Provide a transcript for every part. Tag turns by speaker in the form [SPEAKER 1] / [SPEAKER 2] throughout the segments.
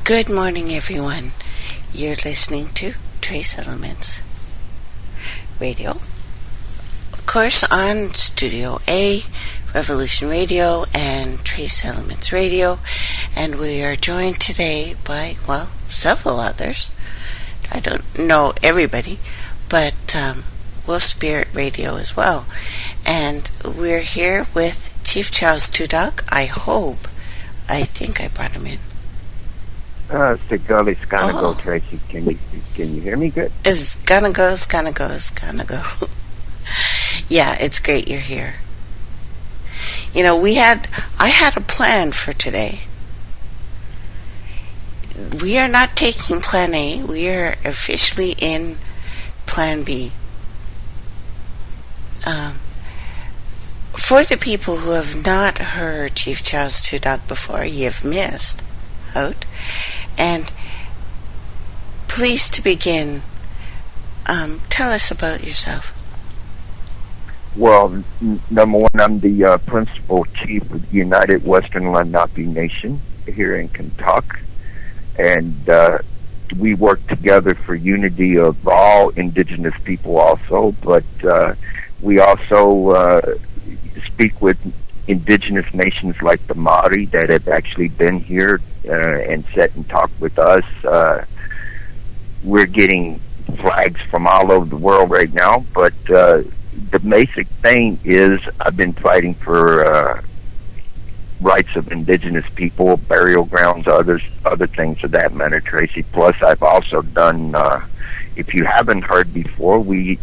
[SPEAKER 1] Good morning, everyone. You're listening to Trace Elements Radio. Of course, on Studio A, Revolution Radio, and Trace Elements Radio. And we are joined today by, well, several others. I don't know everybody, but Wolf Spirit Radio as well. And we're here with Chief Charles Tudok. I think I brought him in.
[SPEAKER 2] It's gonna go, Tracy. Can you hear me good?
[SPEAKER 1] It's gonna go. Yeah, it's great you're here. You know, I had a plan for today. We are not taking Plan A. We are officially in Plan B. For the people who have not heard Chief Charles Tudok before, you have missed out. And please, to begin, tell us about yourself.
[SPEAKER 2] Well, number one, I'm the principal chief of the United Western Lenape Nation here in Kentucky. And we work together for unity of all indigenous people also, but we also speak with indigenous nations like the Maori that have actually been here and sat and talked with us. We're getting flags from all over the world right now, but the basic thing is I've been fighting for rights of indigenous people, burial grounds, other things of that matter, Tracy. Plus, I've also done, if you haven't heard before, we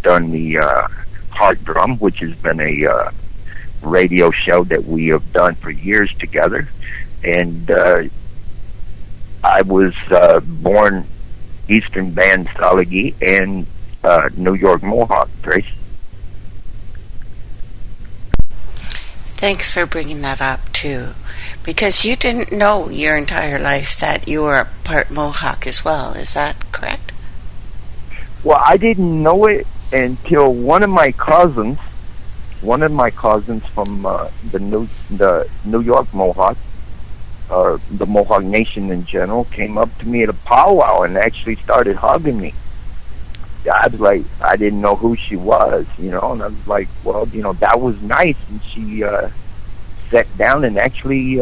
[SPEAKER 2] done the Heart Drum, which has been a radio show that we have done for years together. And I was born Eastern Band Salagi and New York Mohawk, Trace.
[SPEAKER 1] Thanks for bringing that up, too. Because you didn't know your entire life that you were part Mohawk as well. Is that correct?
[SPEAKER 2] Well, I didn't know it until one of my cousins from the New York Mohawk, or the Mohawk Nation in general, came up to me at a powwow and actually started hugging me. I was like, I didn't know who she was, and I was like, well, that was nice. And she sat down and actually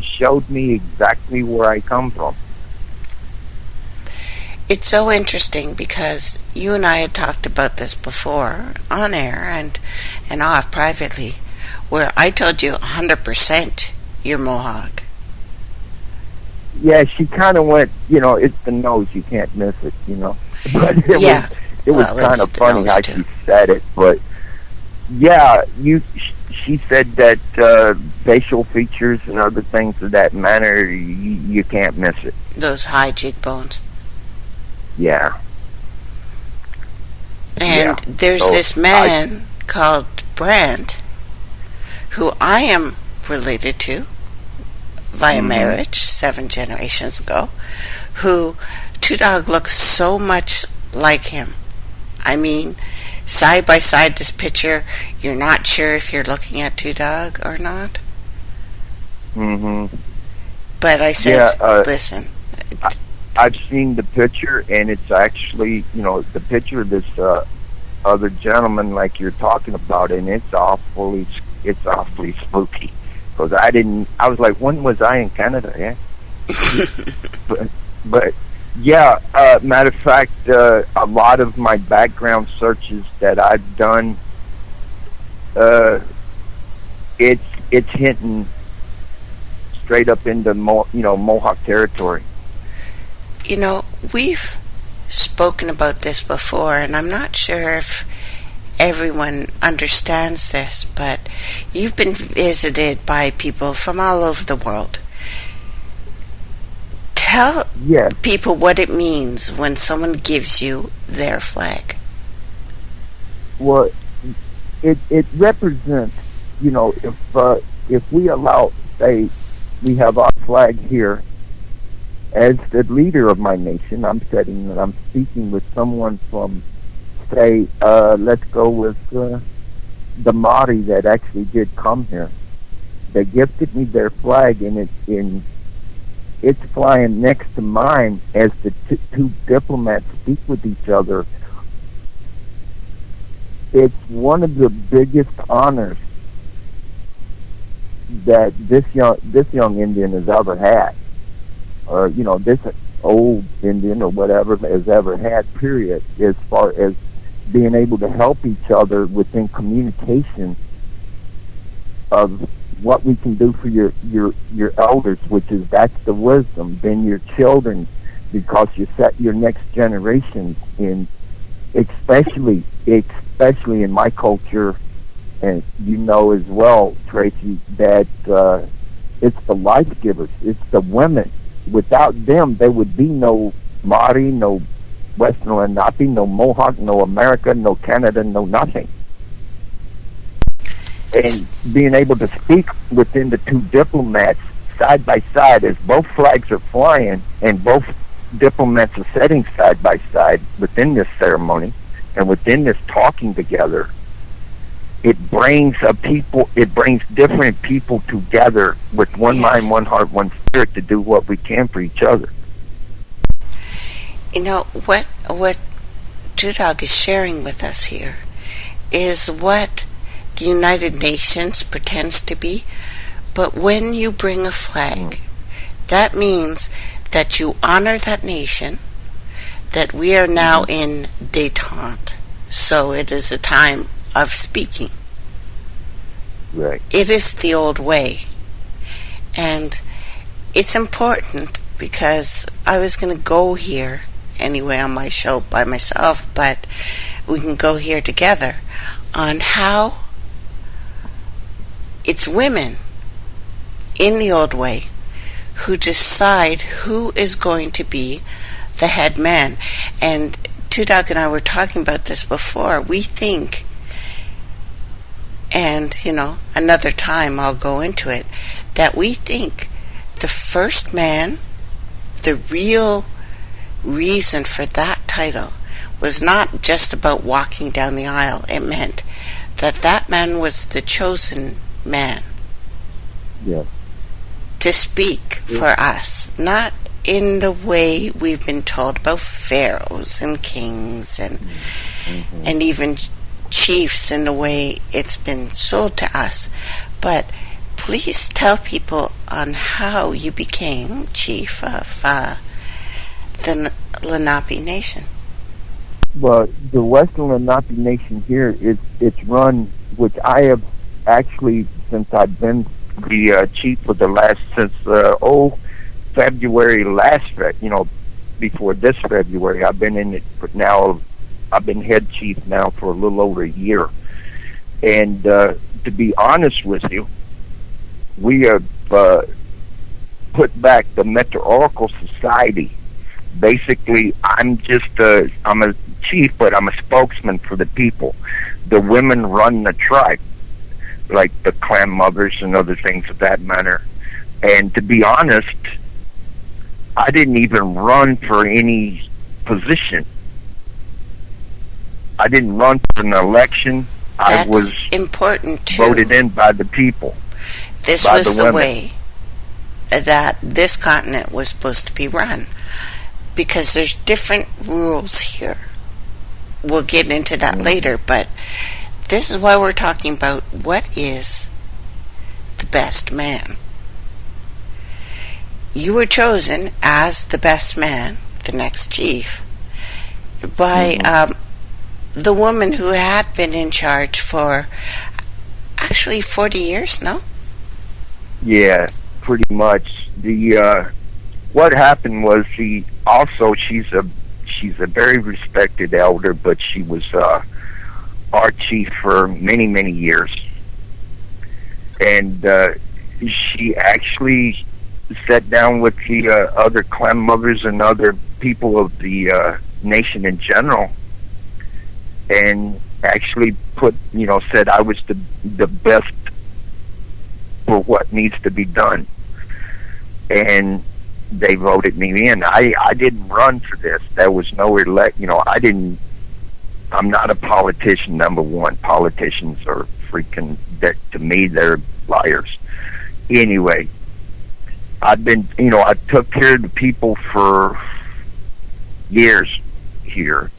[SPEAKER 2] showed me exactly where I come from.
[SPEAKER 1] It's so interesting because you and I had talked about this before on air and off privately, where I told you 100% you're Mohawk.
[SPEAKER 2] Yeah, she kind of went, it's the nose, you can't miss it, But it was kind of funny how she said it. But yeah, she said that facial features and other things of that manner, you can't miss it.
[SPEAKER 1] Those high cheekbones.
[SPEAKER 2] Yeah.
[SPEAKER 1] And there's this man called Brandt, who I am related to via marriage 7 generations ago, who Tudog looks so much like him. I mean, side by side this picture, you're not sure if you're looking at Tudog or not.
[SPEAKER 2] Mm-hmm.
[SPEAKER 1] But I said, listen.
[SPEAKER 2] I've seen the picture, and it's actually, the picture of this other gentleman like you're talking about, and it's awfully spooky. Because I was like, when was I in Canada? Yeah. but yeah, matter of fact, a lot of my background searches that I've done, it's hitting straight up into Mohawk territory.
[SPEAKER 1] We've spoken about this before, and I'm not sure if everyone understands this, but you've been visited by people from all over the world. Tell people what it means when someone gives you their flag.
[SPEAKER 2] Well, it represents, if we allow, say, we have our flag here. As the leader of my nation, I'm speaking with someone from, say, let's go with the Maori that actually did come here. They gifted me their flag, and it's flying next to mine as the two diplomats speak with each other. It's one of the biggest honors that this young Indian has ever had, or this old Indian or whatever has ever had. Period. As far as being able to help each other within communication of what we can do for your elders, which is that's the wisdom. Then your children, because you set your next generation in, especially in my culture, and as well, Tracy, that it's the life givers, it's the women. Without them, there would be no Māori, no Western Lenape, no Mohawk, no America, no Canada, no nothing. And being able to speak within the two diplomats side by side as both flags are flying and both diplomats are sitting side by side within this ceremony and within this talking together, it brings different people together with one mind, one heart, one spirit to do what we can for each other.
[SPEAKER 1] What Two Dog is sharing with us here is what the United Nations pretends to be, but when you bring a flag, that means that you honor that nation, that we are now in détente, so it is a time of speaking.
[SPEAKER 2] Right.
[SPEAKER 1] It is the old way, and it's important because I was going to go here anyway on my show by myself, but we can go here together on how it's women in the old way who decide who is going to be the head man. And Two Dog and I were talking about this before. We think, and another time I'll go into it, that we think the first man, the real reason for that title was not just about walking down the aisle. It meant that man was the chosen man.
[SPEAKER 2] Yes.
[SPEAKER 1] To speak for us, not in the way we've been told about pharaohs and kings and even chiefs in the way it's been sold to us. But please tell people on how you became chief of the Lenape Nation.
[SPEAKER 2] Well, the Western Lenape Nation here, it's run, which I have actually, since I've been the chief for since February before this February, I've been in it, but now I've been head chief now for a little over a year. And to be honest with you, we have put back the Meteorological Society. Basically, I'm a chief, but I'm a spokesman for the people. The women run the tribe, like the clan mothers and other things of that matter. And to be honest, I didn't even run for any position. I didn't run for an election.
[SPEAKER 1] That's
[SPEAKER 2] I was
[SPEAKER 1] important too.
[SPEAKER 2] Voted in by the people.
[SPEAKER 1] This was the way that this continent was supposed to be run, because there's different rules here. We'll get into that later, but this is why we're talking about what is the best man. You were chosen as the best man, the next chief, by the woman who had been in charge for actually 40 years, no?
[SPEAKER 2] Yeah, pretty much. What happened was she's a very respected elder, but she was our chief for many, many years. And she actually sat down with the other clan mothers and other people of the nation in general, and actually said I was the best for what needs to be done. And they voted me in. I didn't run for this. There was no I'm not a politician, number one. Politicians are freaking, to me, they're liars. Anyway, I've been, I took care of the people for years here.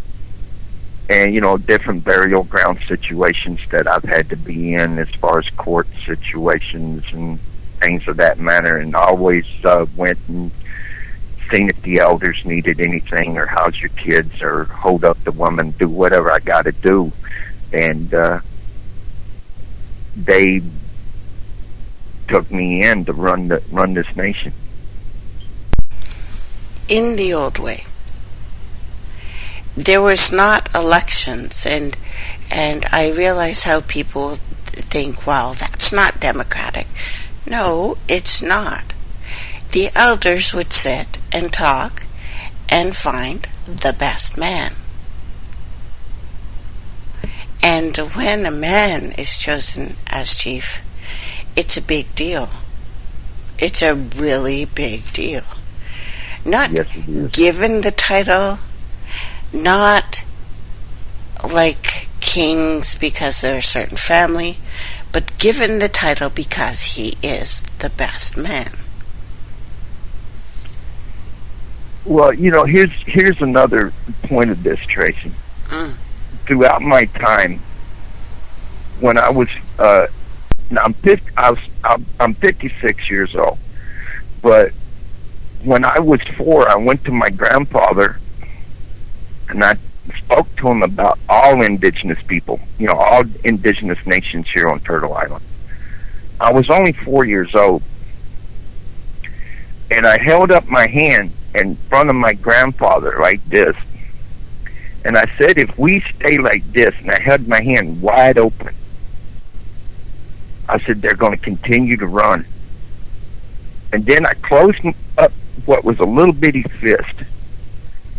[SPEAKER 2] And, different burial ground situations that I've had to be in as far as court situations and things of that matter. And I always went and seen if the elders needed anything, or how's your kids, or hold up the woman, do whatever I got to do. And they took me in to run this nation.
[SPEAKER 1] In the old way, there was not elections, and I realize how people think, well, that's not democratic. No, it's not. The elders would sit and talk and find the best man. And when a man is chosen as chief, it's a big deal. It's a really big deal. Not given the title, not like kings because they're a certain family, but given the title because he is the best man.
[SPEAKER 2] Well, here's another point of this, Tracy. Throughout my time, when I was, I'm 56 years old, but when I was 4, I went to my grandfather and I spoke to him about all indigenous people, all indigenous nations here on Turtle Island. I was only 4 years old, and I held up my hand in front of my grandfather like this, and I said, if we stay like this, and I had my hand wide open, I said, they're going to continue to run. And then I closed up what was a little bitty fist,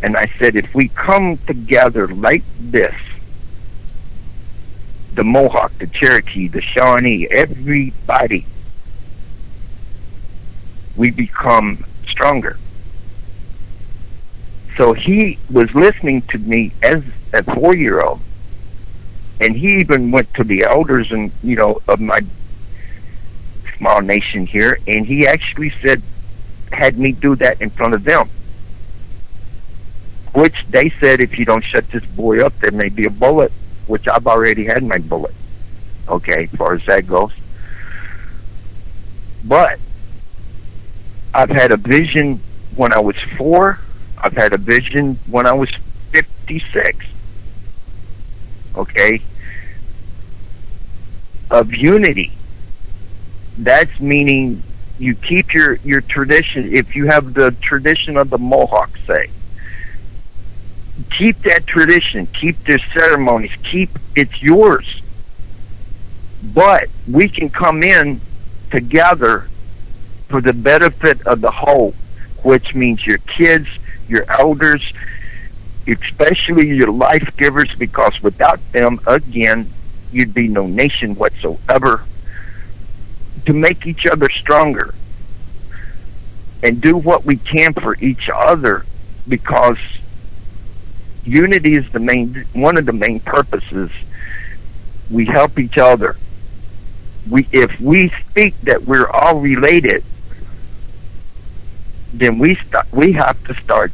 [SPEAKER 2] and I said, if we come together like this, the Mohawk, the Cherokee, the Shawnee, everybody, we become stronger. So he was listening to me as a 4-year-old, and he even went to the elders and of my small nation here, and he actually had me do that in front of them, which they said, if you don't shut this boy up, there may be a bullet, which I've already had my bullet, okay, as far as that goes. But I've had a vision when I was 4. I've had a vision when I was 56, okay, of unity. That's meaning you keep your tradition. If you have the tradition of the Mohawks, say, keep that tradition, keep their ceremonies, it's yours. But we can come in together for the benefit of the whole, which means your kids, your elders, especially your life givers, because without them, again, you'd be no nation whatsoever, to make each other stronger and do what we can for each other, because unity is one of the main purposes. We help each other. If we speak that we're all related, then we have to start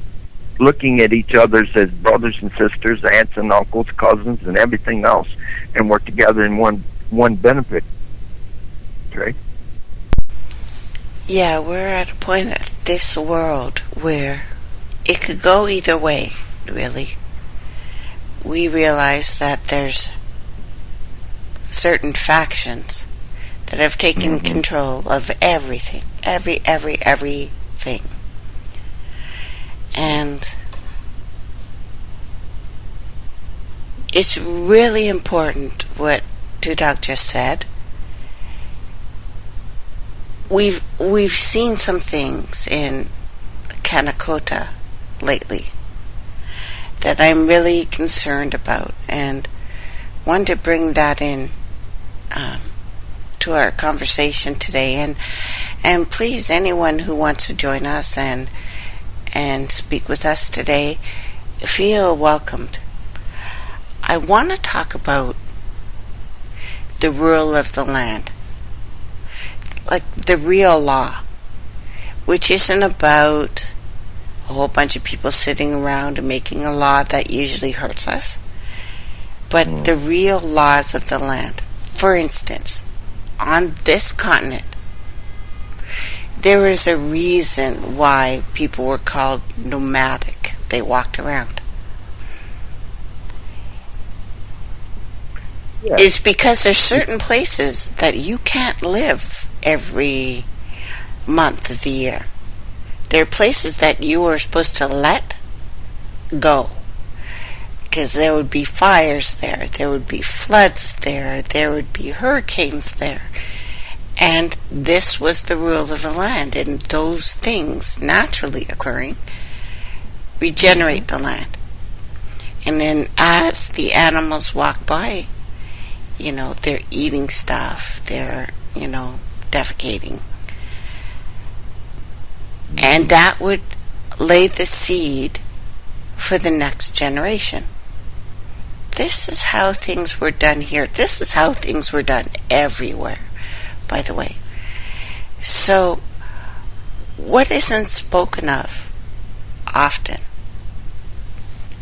[SPEAKER 2] looking at each other as brothers and sisters, aunts and uncles, cousins, and everything else, and work together in one benefit. Okay?
[SPEAKER 1] Yeah, we're at a point in this world where it could go either way, really. We realize that there's certain factions that have taken control of everything, everything. And it's really important what Tudak just said. We've seen some things in Kanakota lately that I'm really concerned about, and want to bring that in to our conversation today. And please, anyone who wants to join us and speak with us today, feel welcomed. I want to talk about the rule of the land, like the real law, which isn't about a whole bunch of people sitting around and making a law that usually hurts us, but the real laws of the land. For instance, on this continent, there is a reason why people were called nomadic. They walked around.
[SPEAKER 2] Yeah.
[SPEAKER 1] It's because there's certain places that you can't live every month of the year. There are places that you are supposed to let go, because there would be fires there would be floods there would be hurricanes there. And this was the rule of the land, and those things naturally occurring regenerate the land. And then as the animals walk by, they're eating stuff, they're, defecating. And that would lay the seed for the next generation. This is how things were done here. This is how things were done everywhere, by the way. So, what isn't spoken of often,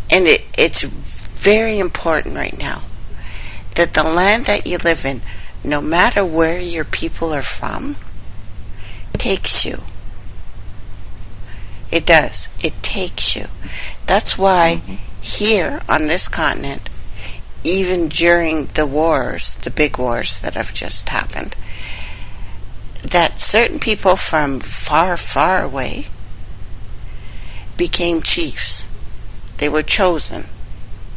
[SPEAKER 1] and it's very important right now, that the land that you live in, no matter where your people are from, takes you. It does. It takes you. That's why here on this continent, even during the wars, the big wars that have just happened, that certain people from far, far away became chiefs. They were chosen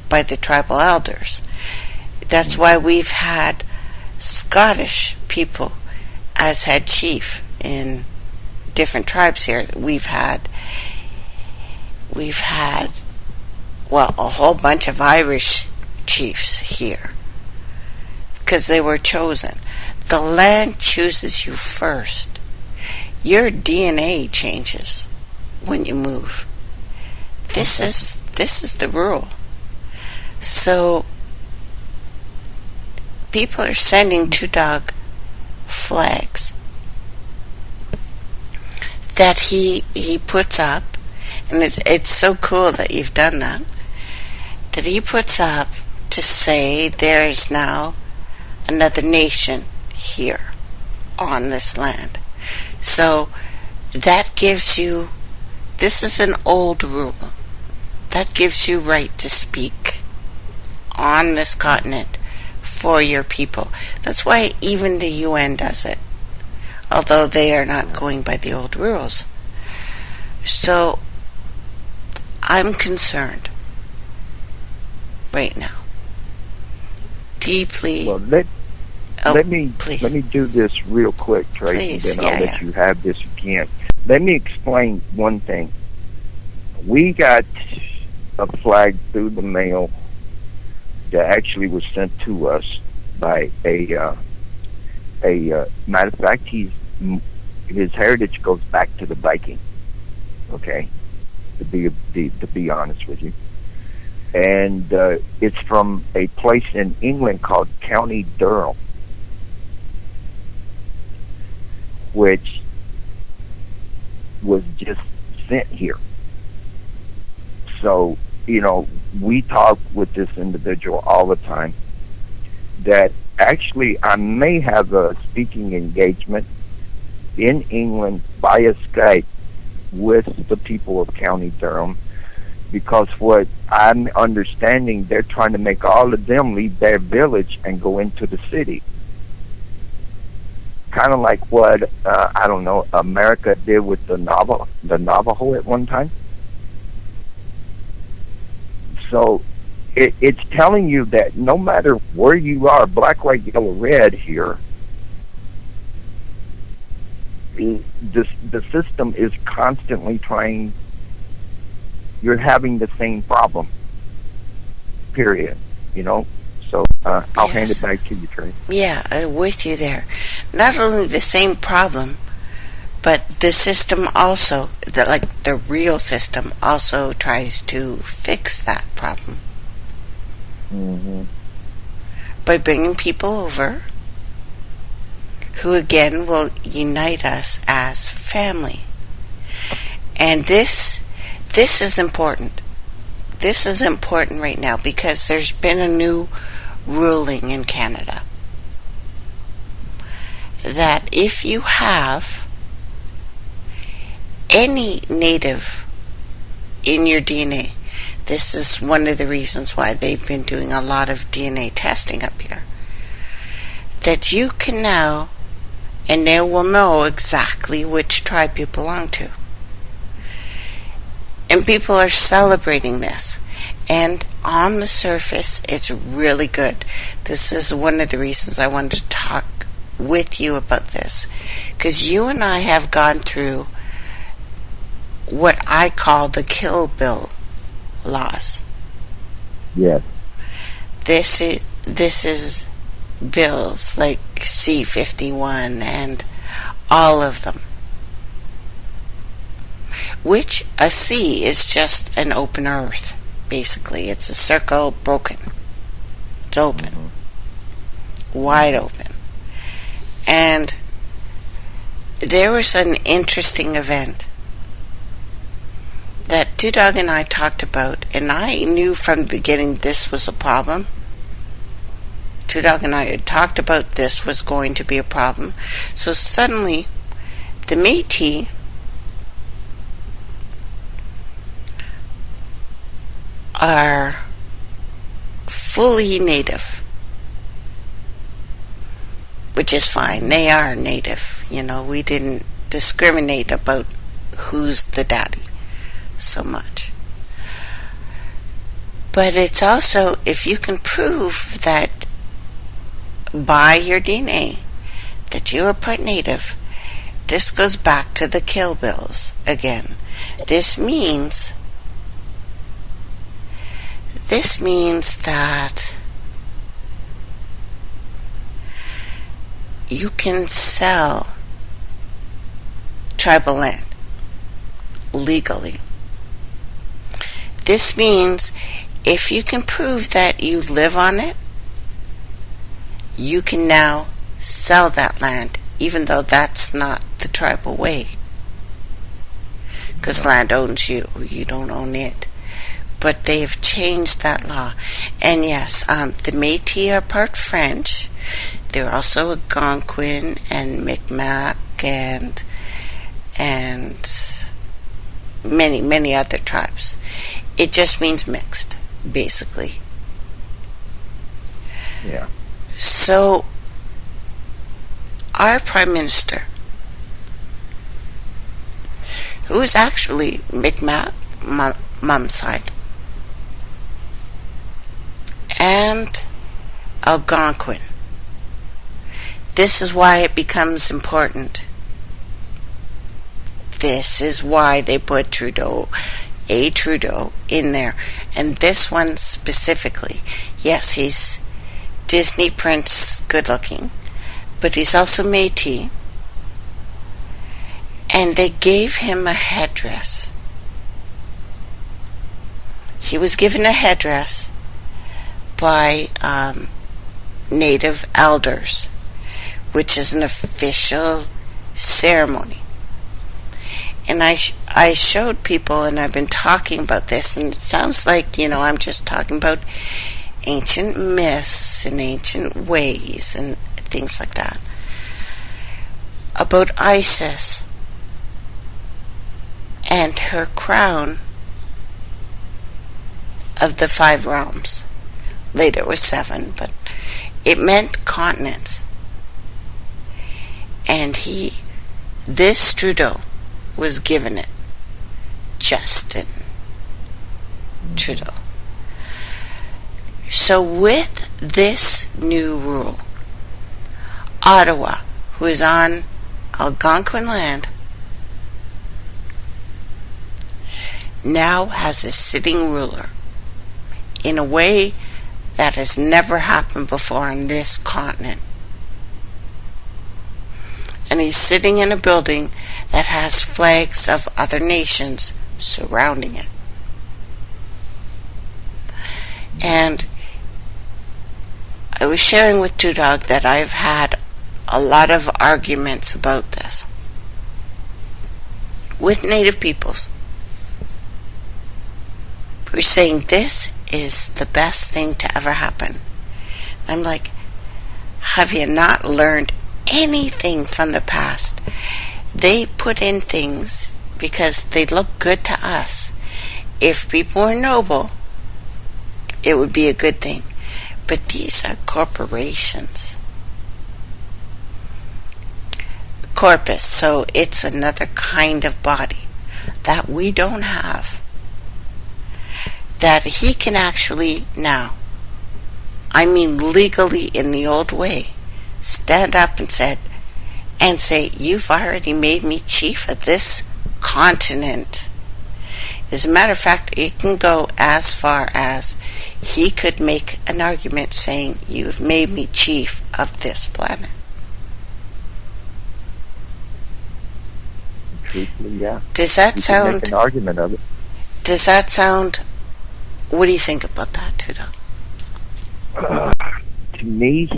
[SPEAKER 1] by the tribal elders. That's why we've had Scottish people as head chief in different tribes here. We've had a whole bunch of Irish chiefs here because they were chosen. The land chooses you first. Your DNA changes when you move. This is the rule. So people are sending Two Dog flags that he puts up, and it's so cool that you've done that he puts up to say there is now another nation here on this land. So that gives you, this is an old rule, that gives you right to speak on this continent for your people. That's why even the UN does it, although they are not going by the old rules. So I'm concerned right now, deeply.
[SPEAKER 2] Well, let me do this real quick, Tracy.
[SPEAKER 1] Please.
[SPEAKER 2] Then I'll let you have this again. Let me explain one thing. We got a flag through the mail that actually was sent to us by a matter of fact, his heritage goes back to the Viking. Okay, to be honest with you, and it's from a place in England called County Durham, which was just sent here. So, we talk with this individual all the time that actually I may have a speaking engagement in England via Skype with the people of County Durham, because what I'm understanding, they're trying to make all of them leave their village and go into the city. Kind of like what, America did with the Navajo at one time. So it's telling you that no matter where you are, black, white, yellow, red here, the system is constantly trying, you're having the same problem, period, So I'll hand it back to you, Trey.
[SPEAKER 1] Yeah, I'm with you there. Not only the same problem, but the system also, the real system also tries to fix that problem.
[SPEAKER 2] Mm-hmm.
[SPEAKER 1] By bringing people over who again will unite us as family. And this is important. This is important right now because there's been a new ruling in Canada that if you have any native in your DNA, this is one of the reasons why they've been doing a lot of DNA testing up here, that you can now, and they will know exactly which tribe you belong to. And people are celebrating this. And on the surface, it's really good. This is one of the reasons I wanted to talk with you about this. Because you and I have gone through what I call the Kill Bill laws.
[SPEAKER 2] Yes.
[SPEAKER 1] This is bills like C-51 and all of them. Which a C is just an open earth, basically. It's a circle broken. It's open. Wide open. And there was an interesting event that Two Dog and I talked about, and I knew from the beginning this was a problem. Two Dog and I had talked about this was going to be a problem. So suddenly, the Métis are fully native, which is fine. They are native. You know, we didn't discriminate about who's the daddy so much. But it's also, if you can prove that by your DNA that you are part native, this goes back to the Kill Bills again. This means that you can sell tribal land legally. This means if you can prove that you live on it, you can now sell that land, even though that's not the tribal way. Because land owns you, you don't own it. But they've changed that law. And yes, the Métis are part French. They're also Algonquin and Mi'kmaq and many, many other tribes. It just means mixed, basically.
[SPEAKER 2] Yeah.
[SPEAKER 1] So, our Prime Minister, who is actually Mi'kmaq, mom's side, and Algonquin. This is why it becomes important. This is why they put Trudeau in there. And this one specifically, yes, he's Disney Prince good looking, but he's also Métis. And they gave him a headdress. He was given a headdress by native elders, which is an official ceremony. And I showed people, and I've been talking about this, and it sounds like, I'm just talking about ancient myths and ancient ways and things like that. About Isis and her crown of the 5 realms. Later it was 7, but it meant continents. And this Trudeau was given it. Justin Trudeau. So with this new rule, Ottawa, who is on Algonquin land, now has a sitting ruler in a way that has never happened before on this continent. And he's sitting in a building that has flags of other nations surrounding it. And I was sharing with Two Dog that I've had a lot of arguments about this. with native peoples who are saying this is the best thing to ever happen. I'm like, have you not learned anything from the past? They put in things because they look good to us. If people were noble, it would be a good thing. But these are corporations. Corpus, so it's another kind of body that we don't have. That he can actually now, I mean legally in the old way, stand up and say, you've already made me chief of this continent. As a matter of fact, it can go as far as he could make an argument saying, you've made me chief of this planet.
[SPEAKER 2] Truthfully, yeah.
[SPEAKER 1] Does that
[SPEAKER 2] you
[SPEAKER 1] sound...
[SPEAKER 2] make an argument of it.
[SPEAKER 1] Does that sound... What do you think about that, Tudo?
[SPEAKER 2] To me,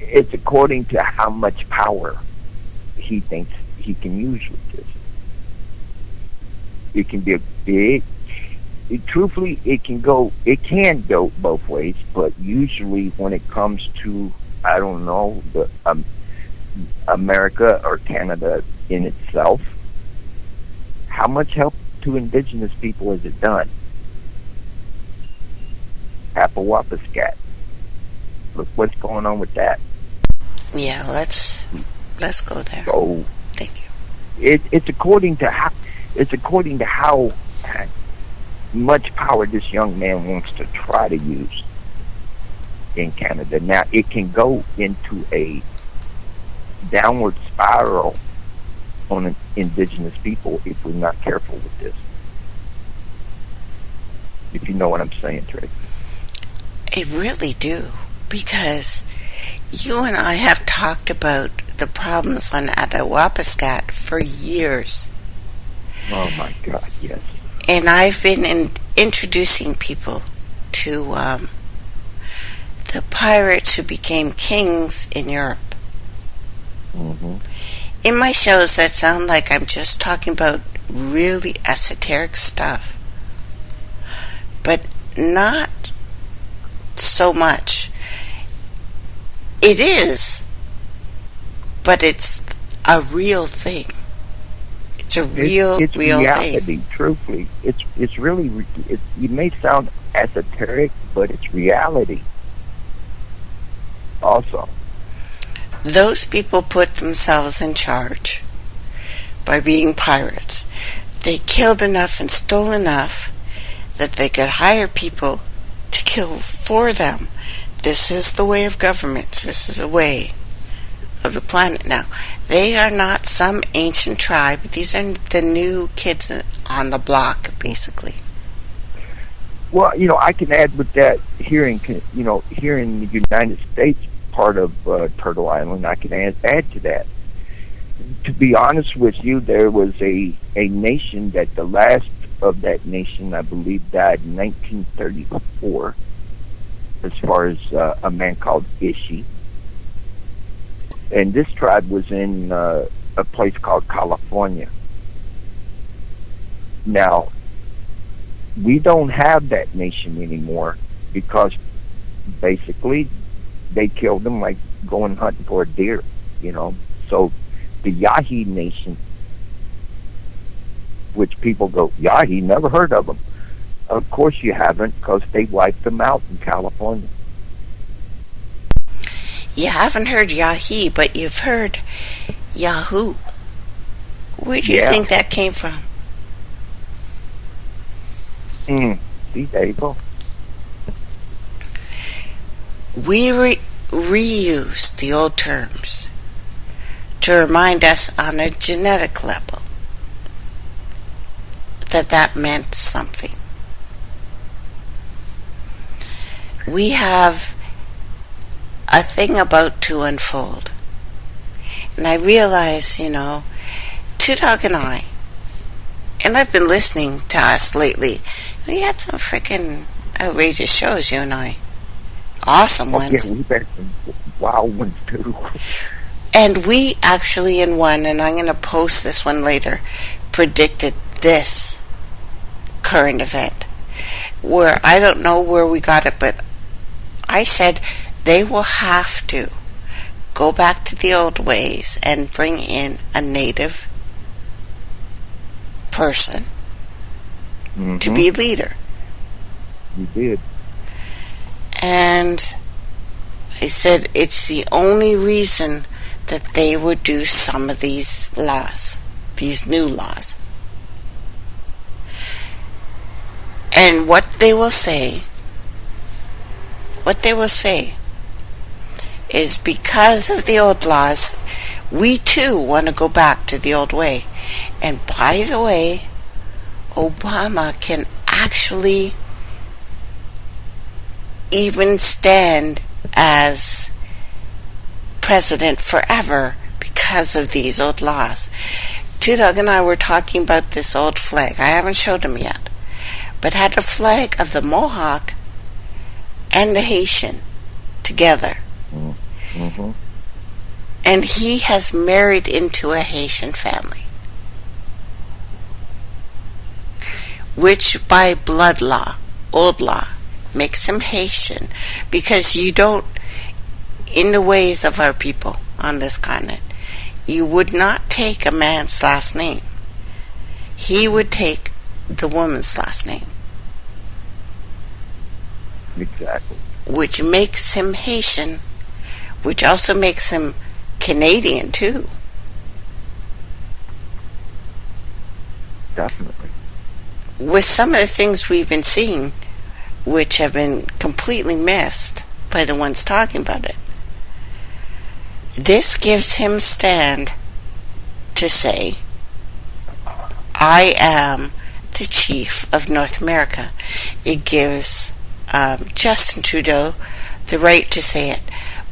[SPEAKER 2] it's according to how much power he thinks he can use with this. It can be a big... truthfully, it can go both ways, but usually when it comes to, I don't know, the America or Canada in itself, how much help to indigenous people has it done? Appawapiscat. Look what's going on with that.
[SPEAKER 1] Yeah, let's go there.
[SPEAKER 2] So
[SPEAKER 1] thank you.
[SPEAKER 2] It's according to how much power this young man wants to try to use in Canada. Now it can go into a downward spiral on indigenous people if we're not careful with this. If you know what I'm saying, Trey.
[SPEAKER 1] I really do, because you and I have talked about the problems on Attawapiskat for years.
[SPEAKER 2] Oh my God, yes.
[SPEAKER 1] And I've been introducing people to the pirates who became kings in Europe.
[SPEAKER 2] Mm-hmm.
[SPEAKER 1] In my shows, that sound like I'm just talking about really esoteric stuff, but not so much. It is, but it's a real thing. It's a real
[SPEAKER 2] reality,
[SPEAKER 1] thing.
[SPEAKER 2] Truthfully, it's really. You may sound esoteric, but it's reality. Also,
[SPEAKER 1] those people put themselves in charge by being pirates. They killed enough and stole enough that they could hire people to kill for them. This is the way of governments. This is the way of the planet now. They are not some ancient tribe. These are the new kids on the block, basically.
[SPEAKER 2] Well, I can add with that here in the United States part of Turtle Island, I can add to that. To be honest with you, there was a nation that the last of that nation, I believe, died in 1934, as far as a man called Ishi. And this tribe was in a place called California. Now, we don't have that nation anymore because basically they killed them like going hunting for a deer, So the Yahi Nation, which people go, Yahi, never heard of them. Of course you haven't, because they wiped them out in California.
[SPEAKER 1] You haven't heard Yahi, but you've heard Yahoo. Where do you think that came from?
[SPEAKER 2] See, there you go.
[SPEAKER 1] We reuse the old terms to remind us on a genetic level that meant something. We have a thing about to unfold. And I realize, Tudog and I, and I've been listening to us lately, we had some freaking outrageous shows, you and I. Awesome ones.
[SPEAKER 2] Yeah, we've had some wild ones too.
[SPEAKER 1] And we actually in one, and I'm going to post this one later, predicted this current event. Where I don't know where we got it, but I said they will have to go back to the old ways and bring in a native person to be leader.
[SPEAKER 2] You did.
[SPEAKER 1] And I said it's the only reason that they would do some of these laws, these new laws. And what they will say is because of the old laws, we too want to go back to the old way. And by the way, Obama can actually even stand as president forever because of these old laws. Doug and I were talking about this old flag. I haven't showed him yet, but had a flag of the Mohawk and the Haitian together.
[SPEAKER 2] Mm-hmm.
[SPEAKER 1] And he has married into a Haitian family, which by blood law, old law, makes him Haitian, because you don't, in the ways of our people on this continent, you would not take a man's last name. He would take the woman's last name.
[SPEAKER 2] Exactly.
[SPEAKER 1] Which makes him Haitian, which also makes him Canadian too.
[SPEAKER 2] Definitely.
[SPEAKER 1] With some of the things we've been seeing, which have been completely missed by the ones talking about it, this gives him stand to say, I am the chief of North America. It gives Justin Trudeau the right to say it.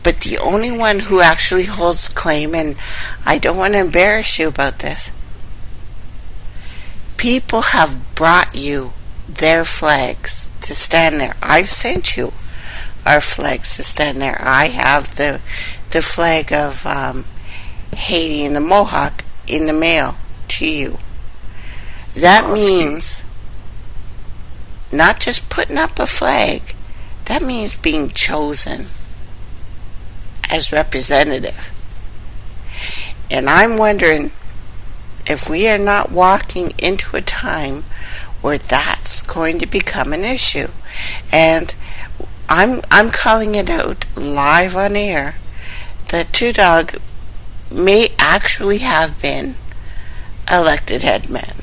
[SPEAKER 1] But the only one who actually holds claim, and I don't want to embarrass you about this, people have brought you their flags to stand there. I've sent you our flags to stand there. I have the flag of Haiti and the Mohawk in the mail to you. That means not just putting up a flag, that means being chosen as representative. And I'm wondering if we are not walking into a time where that's going to become an issue. And I'm calling it out live on air that Doug may actually have been elected head man.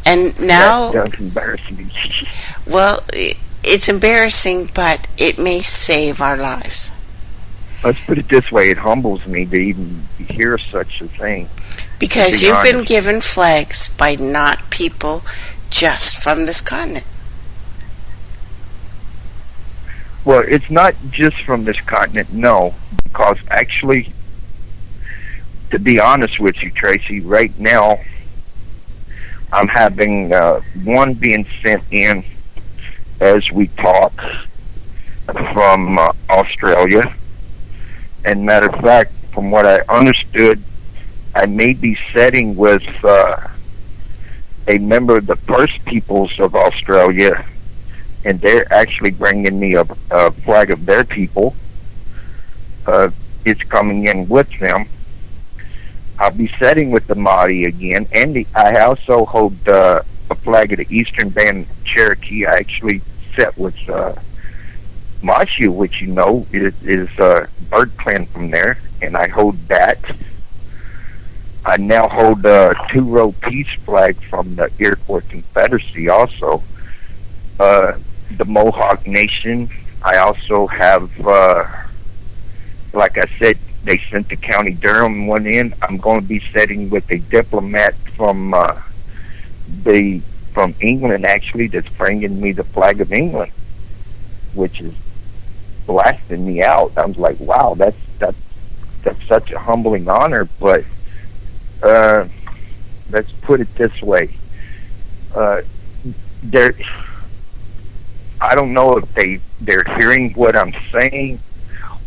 [SPEAKER 1] And now,
[SPEAKER 2] that's embarrassing.
[SPEAKER 1] Well, it's embarrassing, but it may save our lives.
[SPEAKER 2] Let's put it this way: it humbles me to even hear such a thing.
[SPEAKER 1] Because you've been given flags by not people just from this continent.
[SPEAKER 2] Well, it's not just from this continent, no. Because actually, to be honest with you, Tracy, right now, I'm having one being sent in as we talk from Australia. And matter of fact, from what I understood, I may be setting with a member of the First Peoples of Australia, and they're actually bringing me a flag of their people. It's coming in with them. I'll be setting with the Māori again, and I also hold a flag of the Eastern Band Cherokee. I actually set with Mashu, which you know is a bird clan from there, and I hold that. I now hold a two-row peace flag from the Iroquois Confederacy also. The Mohawk Nation, I also have, like I said, they sent the County Durham one in. I'm going to be setting with a diplomat from England, actually, that's bringing me the flag of England, which is blasting me out. I was like, wow, that's such a humbling honor. But let's put it this way: I don't know if they're hearing what I'm saying,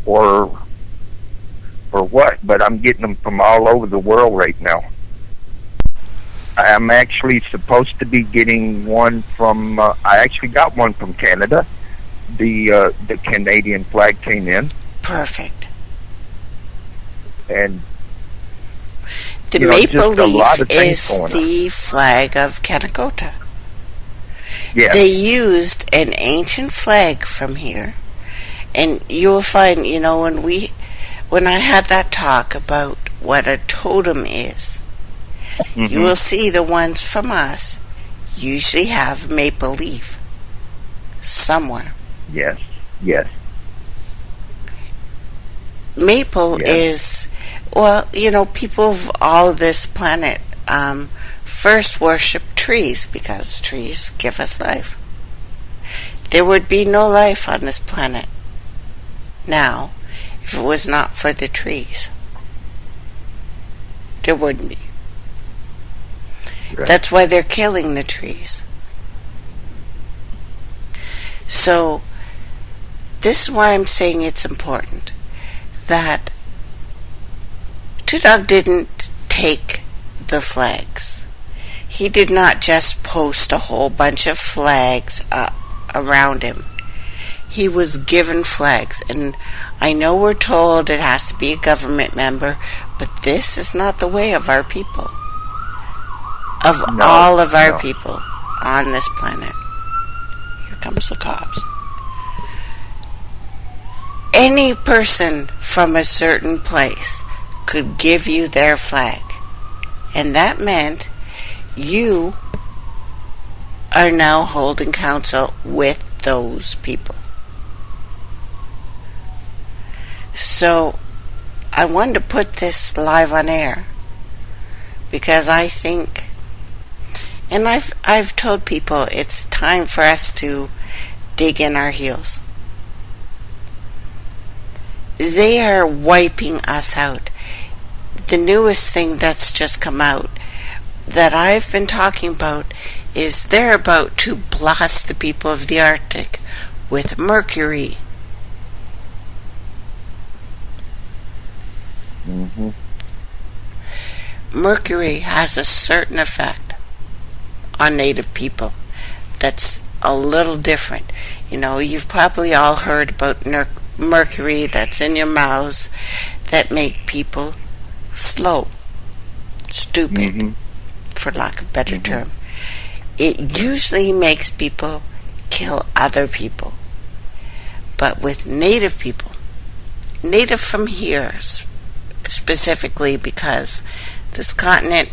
[SPEAKER 2] or or what, but I'm getting them from all over the world right now. I'm actually supposed to be getting one from, I actually got one from Canada. The Canadian flag came in.
[SPEAKER 1] Perfect.
[SPEAKER 2] And
[SPEAKER 1] the maple leaf is the flag of Kanakota.
[SPEAKER 2] Yes.
[SPEAKER 1] They used an ancient flag from here, and you will find, when I had that talk about what a totem is, you will see the ones from us usually have maple leaf somewhere.
[SPEAKER 2] Yes.
[SPEAKER 1] Maple is, people of all this planet first worship trees because trees give us life. There would be no life on this planet now if it was not for the trees. There wouldn't be. Right. That's why they're killing the trees. So this is why I'm saying it's important that Two Dog didn't take the flags. He did not just post a whole bunch of flags up around him. He was given flags, and I know we're told it has to be a government member, but this is not the way of our people. All of our people on this planet. Here comes the cops. Any person from a certain place could give you their flag, and that meant you are now holding counsel with those people. So I wanted to put this live on air because I think, and I've told people it's time for us to dig in our heels. They are wiping us out. The newest thing that's just come out that I've been talking about is they're about to blast the people of the Arctic with mercury. Mercury has a certain effect on Native people that's a little different. You've probably all heard about mercury that's in your mouths that make people slow, stupid, for lack of a better term. It usually makes people kill other people. But with Native people, Native from here specifically, because this continent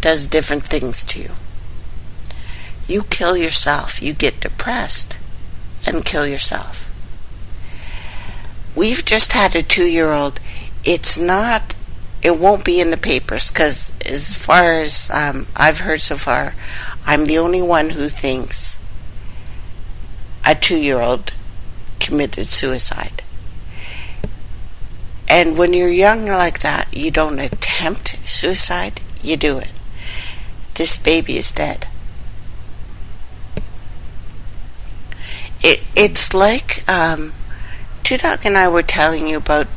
[SPEAKER 1] does different things to you. You kill yourself. You get depressed and kill yourself. We've just had a 2-year-old. It won't be in the papers because as far as I've heard so far, I'm the only one who thinks a 2-year-old committed suicide. And when you're young like that, you don't attempt suicide, you do it. This baby is dead. It's like Two Dog and I were telling you about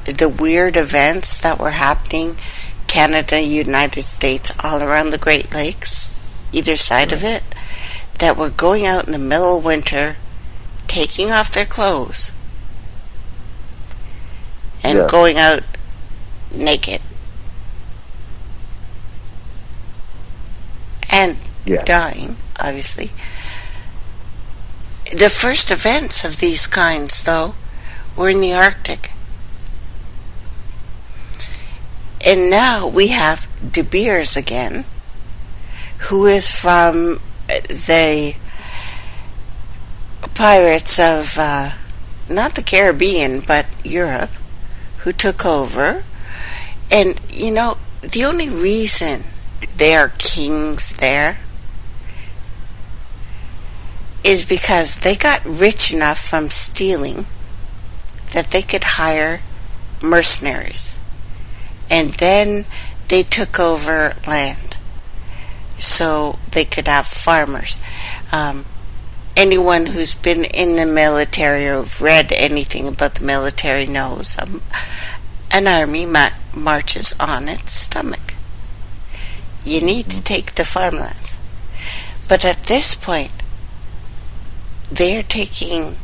[SPEAKER 1] the weird events that were happening Canada, United States, all around the Great Lakes, either side of it, that were going out in the middle of winter, taking off their clothes and going out naked and dying, obviously. The first events of these kinds, though, were in the Arctic. And now we have De Beers again, who is from the pirates of, not the Caribbean, but Europe, who took over. And, the only reason they are kings there is because they got rich enough from stealing that they could hire mercenaries. And then they took over land so they could have farmers. Anyone who's been in the military or read anything about the military knows An army marches on its stomach. You need to take the farmlands. But at this point, they're taking,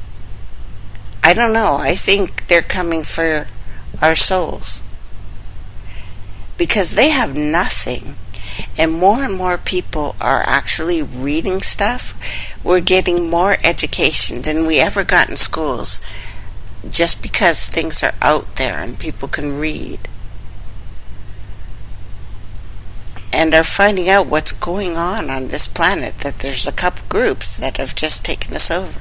[SPEAKER 1] I don't know, I think they're coming for our souls. Because they have nothing. And more people are actually reading stuff. We're getting more education than we ever got in schools, just because things are out there and people can read. And are finding out what's going on this planet, that there's a couple groups that have just taken us over.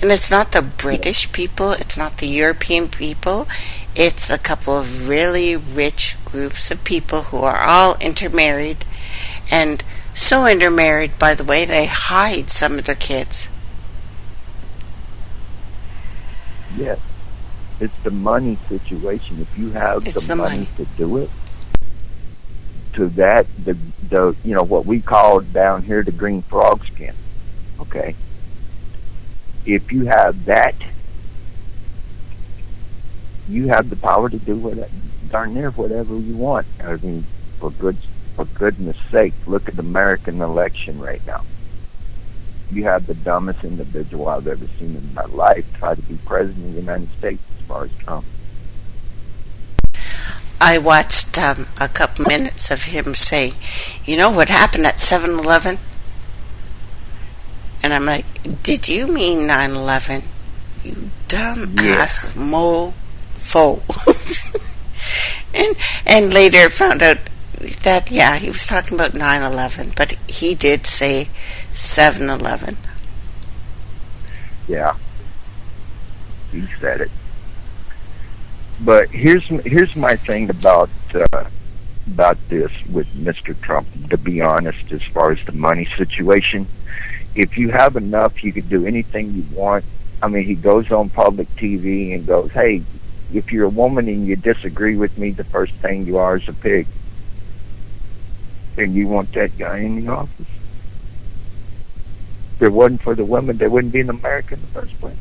[SPEAKER 1] And it's not the British people, it's not the European people, it's a couple of really rich groups of people who are all intermarried, and so intermarried, by the way, they hide some of their kids.
[SPEAKER 2] Yes. It's the money situation. If you have the money to do it, to that, the what we call down here the green frog skin. Okay. If you have that, you have the power to do darn near whatever you want. I mean, for goodness sake, look at the American election right now. You have the dumbest individual I've ever seen in my life try to be president of the United States as far as Trump.
[SPEAKER 1] I watched a couple minutes of him saying, you know what happened at 7-Eleven? And I'm like, did you mean 9/11? You dumb ass mofo. and later found out that, he was talking about 9/11, but he did say 7-Eleven.
[SPEAKER 2] Yeah. He said it. But here's my thing about this with Mr. Trump, to be honest, as far as the money situation. If you have enough, you could do anything you want. I mean, he goes on public TV and goes, hey, if you're a woman and you disagree with me, the first thing you are is a pig. And you want that guy in the office. If it wasn't for the women, there wouldn't be an America in the first place.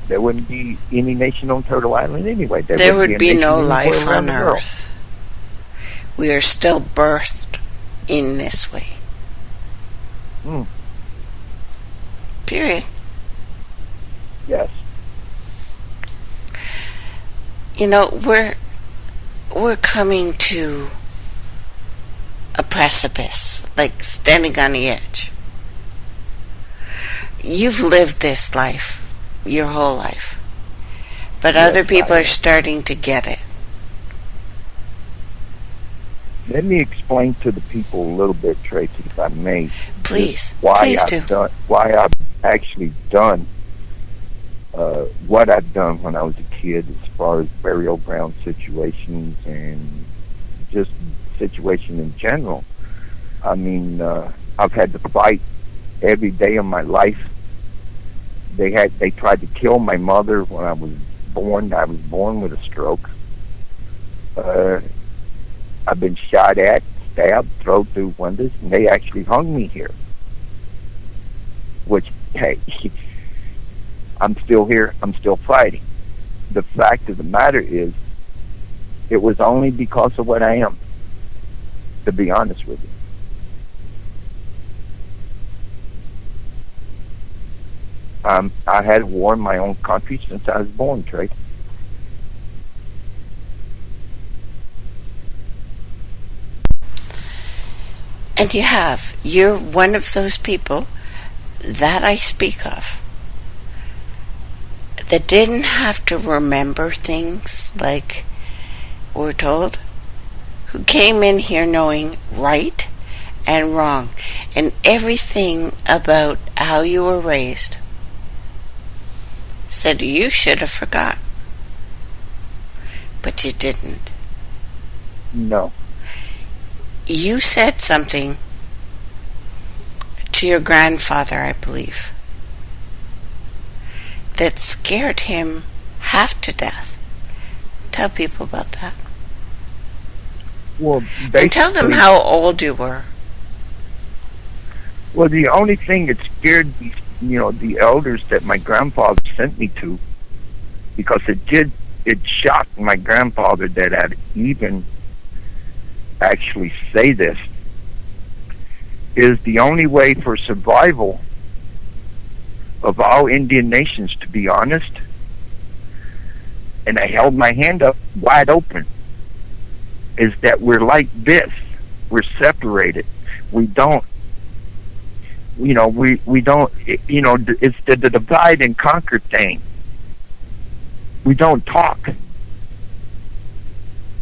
[SPEAKER 2] There wouldn't be any nation on Turtle Island anyway.
[SPEAKER 1] There would be no life on Earth. We are still birthed in this way. Period.
[SPEAKER 2] Yes.
[SPEAKER 1] We're coming to a precipice, like standing on the edge. You've lived this life your whole life, but other people are starting to get it.
[SPEAKER 2] Let me explain to the people a little bit, Tracy, if I may.
[SPEAKER 1] Please do.
[SPEAKER 2] Why I've actually done what I've done when I was a kid, as far as burial ground situations and just situation in general. I mean, I've had to fight every day of my life. They tried to kill my mother when I was born. I was born with a stroke. I've been shot at, stabbed, thrown through windows, and they actually hung me here. Which, hey, I'm still here. I'm still fighting. The fact of the matter is, it was only because of what I am, to be honest with you. I had war in my own country since I was born, Trace.
[SPEAKER 1] And you have. You're one of those people that I speak of that didn't have to remember things like we're told, who came in here knowing right and wrong and everything about how you were raised. Said you should have forgot, but you didn't.
[SPEAKER 2] No.
[SPEAKER 1] You said something to your grandfather, I believe, that scared him half to death. Tell people about that.
[SPEAKER 2] Well,
[SPEAKER 1] and tell them how old you were.
[SPEAKER 2] Well, the only thing that scared the elders that my grandfather sent me to because it shocked my grandfather that I'd even actually say this, is the only way for survival of all Indian nations, to be honest, and I held my hand up wide open, is that we're like this. We're separated. We don't, we don't, it's the divide and conquer thing. We don't talk.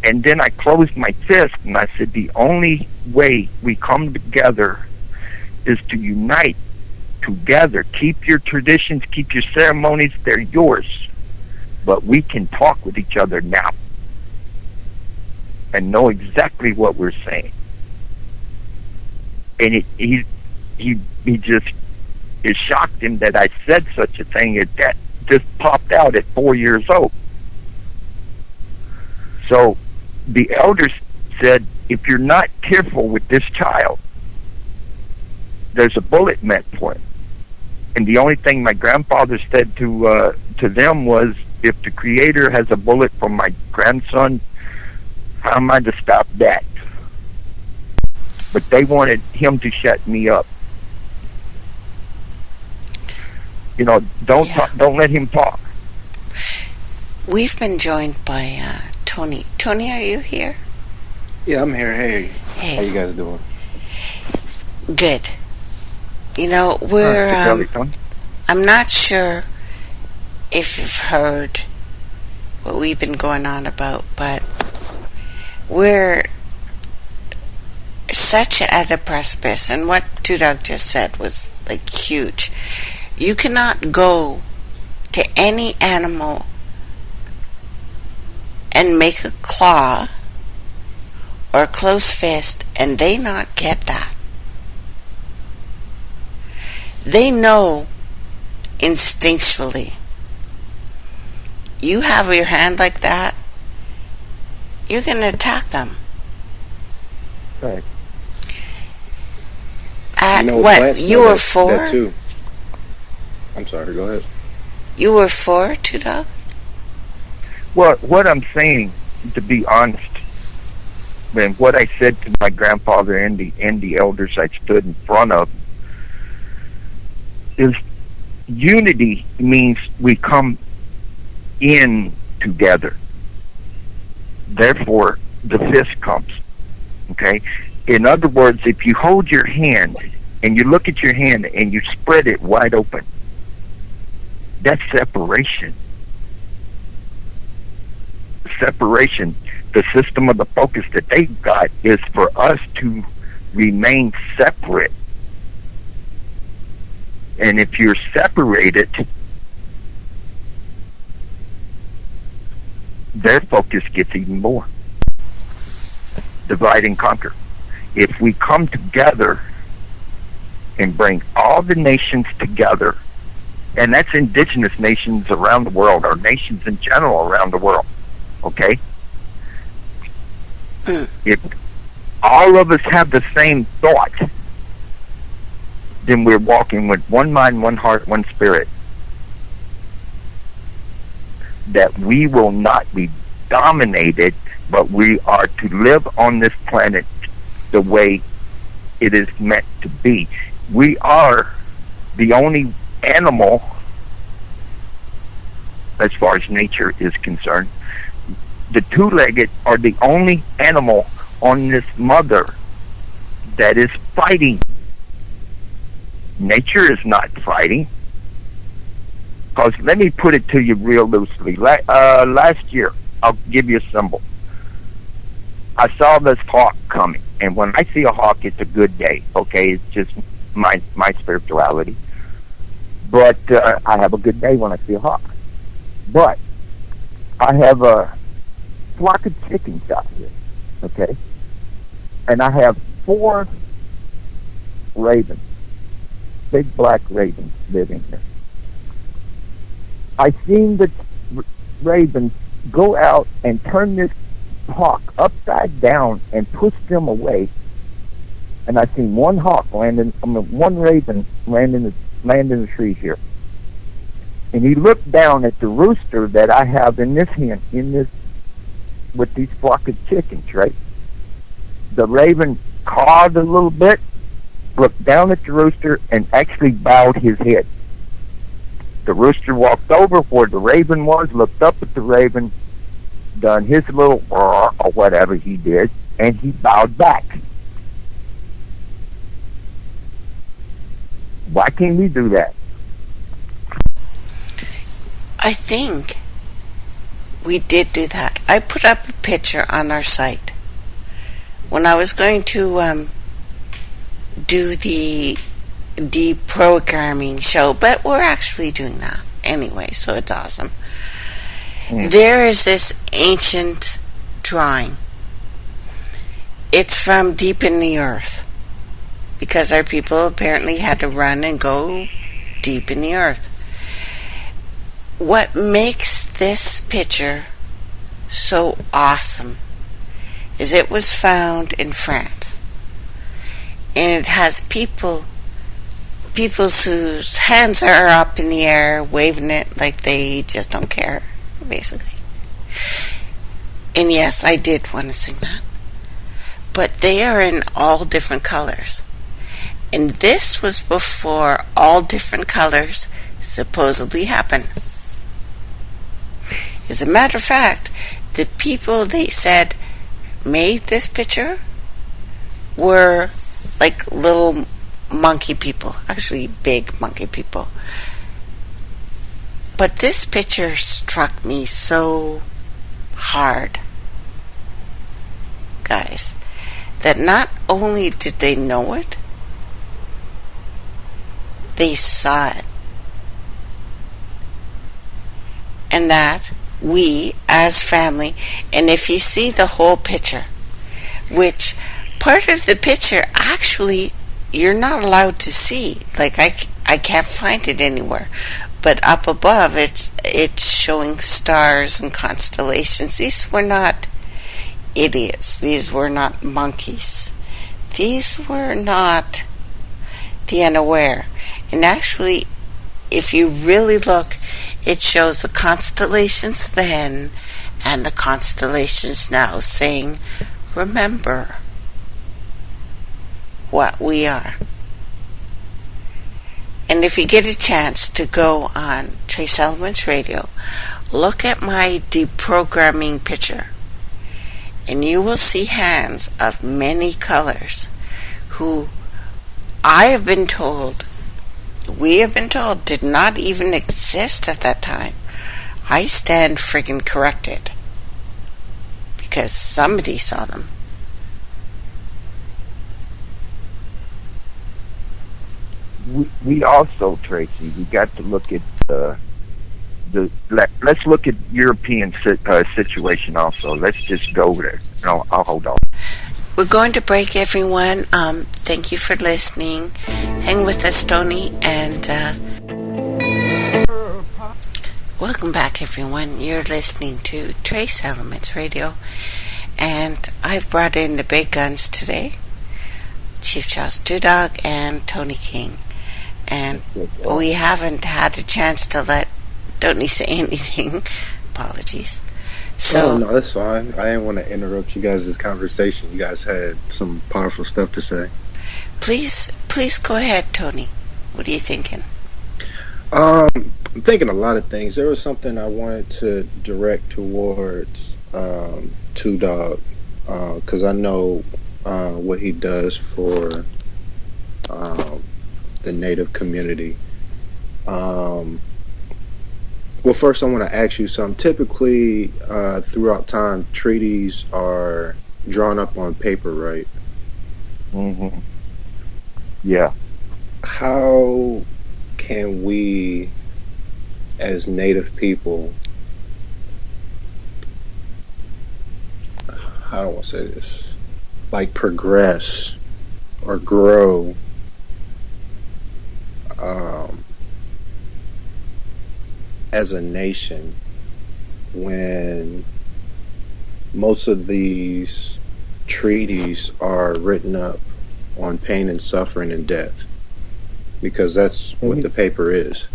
[SPEAKER 2] And then I closed my fist and I said, the only way we come together is to unite together. Keep your traditions, keep your ceremonies, they're yours. But we can talk with each other now and know exactly what we're saying. And it shocked him that I said such a thing. That just popped out at 4 years old. So the elders said, if you're not careful with this child, there's a bullet meant for him. And the only thing my grandfather said to them was, if the Creator has a bullet for my grandson, how am I to stop that? But they wanted him to shut me up. Don't let him talk.
[SPEAKER 1] We've been joined by Tony. Tony, are you here?
[SPEAKER 3] Yeah, I'm here. Hey. How you guys doing?
[SPEAKER 1] Good. We're I'm not sure if you've heard what we've been going on about, but we're such at a precipice, and what Tudog just said was like huge. You cannot go to any animal and make a claw or a closed fist and they not get that. They know instinctually. You have your hand like that, you're going to attack them.
[SPEAKER 2] Right.
[SPEAKER 1] At what? You were 4?
[SPEAKER 3] That too. I'm sorry, go ahead.
[SPEAKER 1] You were 4, Tudog?
[SPEAKER 2] Well, what I'm saying, to be honest, and what I said to my grandfather and the elders I stood in front of, is unity means we come in together. Therefore, the fist comes. Okay? In other words, if you hold your hand and you look at your hand and you spread it wide open, that's separation. Separation. The system of the focus that they've got is for us to remain separate. And if you're separated, their focus gets even more. Divide and conquer. If we come together and bring all the nations together, and that's indigenous nations around the world, or nations in general around the world, okay? If all of us have the same thought, then we're walking with one mind, one heart, one spirit. That we will not be dominated, but we are to live on this planet the way it is meant to be. We are the only animal, as far as nature is concerned. The two-legged are the only animal on this mother that is fighting. Nature is not fighting. Because let me put it to you real loosely. Last year, I'll give you a symbol. I saw this hawk coming, and when I see a hawk, it's a good day. Okay, it's just my spirituality. But I have a good day when I see a hawk. But I have a flock of chickens out here. Okay, and I have 4 ravens, big black ravens living here. I seen the ravens go out and turn this hawk upside down and push them away. And I seen one raven land in the trees here. and he looked down at the rooster that I have in this hand, with these flock of chickens, right? The raven cawed a little bit, looked down at the rooster, and actually bowed his head. The rooster walked over where the raven was, looked up at the raven, done his little or whatever he did, and he bowed back. Why can't we do that?
[SPEAKER 1] I think we did do that. I put up a picture on our site when I was going to do the deprogramming show, but we're actually doing that anyway, so it's awesome. There is this ancient drawing. It's from deep in the earth, because our people apparently had to run and go deep in the earth. What makes this picture so awesome is it was found in France, and it has people whose hands are up in the air waving it like they just don't care, basically. And yes, I did want to sing that, but they are in all different colors, and this was before all different colors supposedly happened. As a matter of fact, the people they said made this picture were like little monkey people, actually big monkey people. But this picture struck me so hard, guys, that not only did they know it, they saw it. And that we as family, and if you see the whole picture, which part of the picture actually you're not allowed to see, like I can't find it anywhere, but up above it's showing stars and constellations. These were not idiots, these were not monkeys, these were not the unaware. And actually, if you really look, it shows the constellations then and the constellations now, saying, remember what we are. And if you get a chance to go on Trace Elements Radio, look at my deprogramming picture, and you will see hands of many colors who I have been told, we have been told, did not even exist at that time. I stand friggin' corrected, because somebody saw them.
[SPEAKER 2] We also, Tracy, we got to look at let's look at European situation also. Let's just go there. No, I'll hold on.
[SPEAKER 1] We're going to break, everyone. Thank you for listening. Hang with us, Tony, and welcome back, everyone. You're listening to Trace Elements Radio, and I've brought in the big guns today, Chief Charles Dudog and Tony King. And we haven't had a chance to let Tony say anything. Apologies. So,
[SPEAKER 3] no, that's fine. I didn't want to interrupt you guys' conversation. You guys had some powerful stuff to say.
[SPEAKER 1] Please go ahead, Tony. What are you thinking?
[SPEAKER 3] I'm thinking a lot of things. There was something I wanted to direct towards Two Dog, because I know what he does for the Native community. Well, first I want to ask you something. Typically, throughout time, treaties are drawn up on paper, right?
[SPEAKER 2] Mm-hmm. Yeah.
[SPEAKER 3] How can we, as Native people, how do I say this? Like progress or grow as a nation when most of these treaties are written up on pain and suffering and death, because that's what the paper is.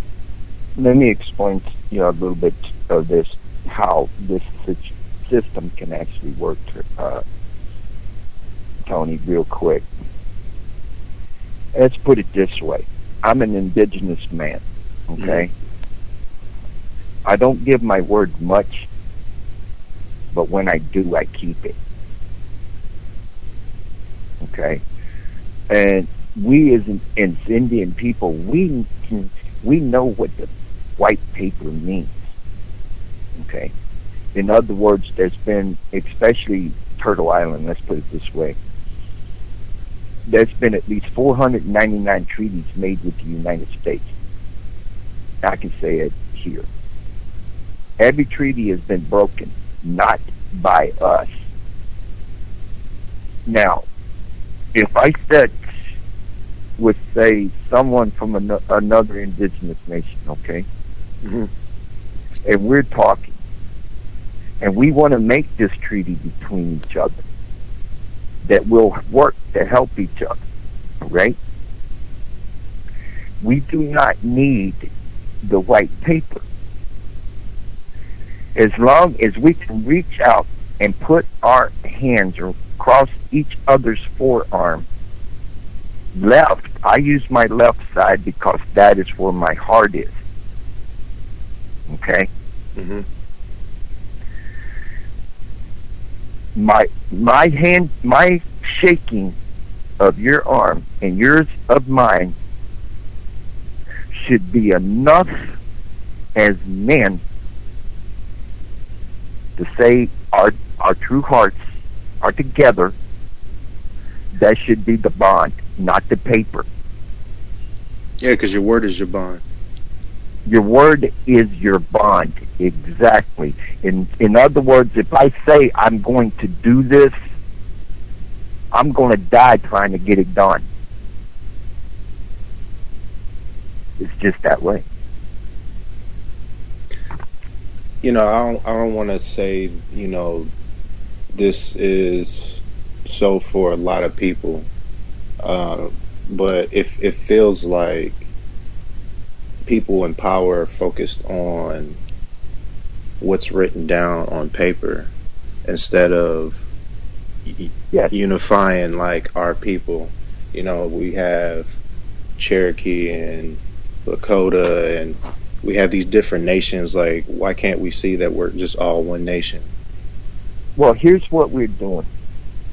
[SPEAKER 2] Let me explain a little bit of this, how this system can actually work, Tony, real quick. Let's put it this way. I'm an indigenous man, okay? I don't give my word much, but when I do, I keep it. Okay? And we as Indian people, we know what the white paper means. Okay? In other words, there's been, especially Turtle Island, let's put it this way, there's been at least 499 treaties made with the United States. I can say it here. Every treaty has been broken, not by us. Now, if I said with, say, someone from another indigenous nation, okay, and we're talking, and we want to make this treaty between each other, that will work to help each other, right? We do not need the white paper. As long as we can reach out and put our hands across each other's forearm, left, I use my left side because that is where my heart is. Okay? My hand, my shaking of your arm and yours of mine should be enough as men to say our true hearts are together. That should be the bond, not the paper.
[SPEAKER 3] Yeah, because your word is your bond.
[SPEAKER 2] Your word is your bond, exactly. In other words, if I say I'm going to do this, I'm going to die trying to get it done. It's just that way.
[SPEAKER 3] I don't want to say, this is so for a lot of people, but if it feels like people in power are focused on what's written down on paper instead of unifying like our people. We have Cherokee and Lakota, and we have these different nations. Like, why can't we see that we're just all one nation?
[SPEAKER 2] Well, here's what we're doing.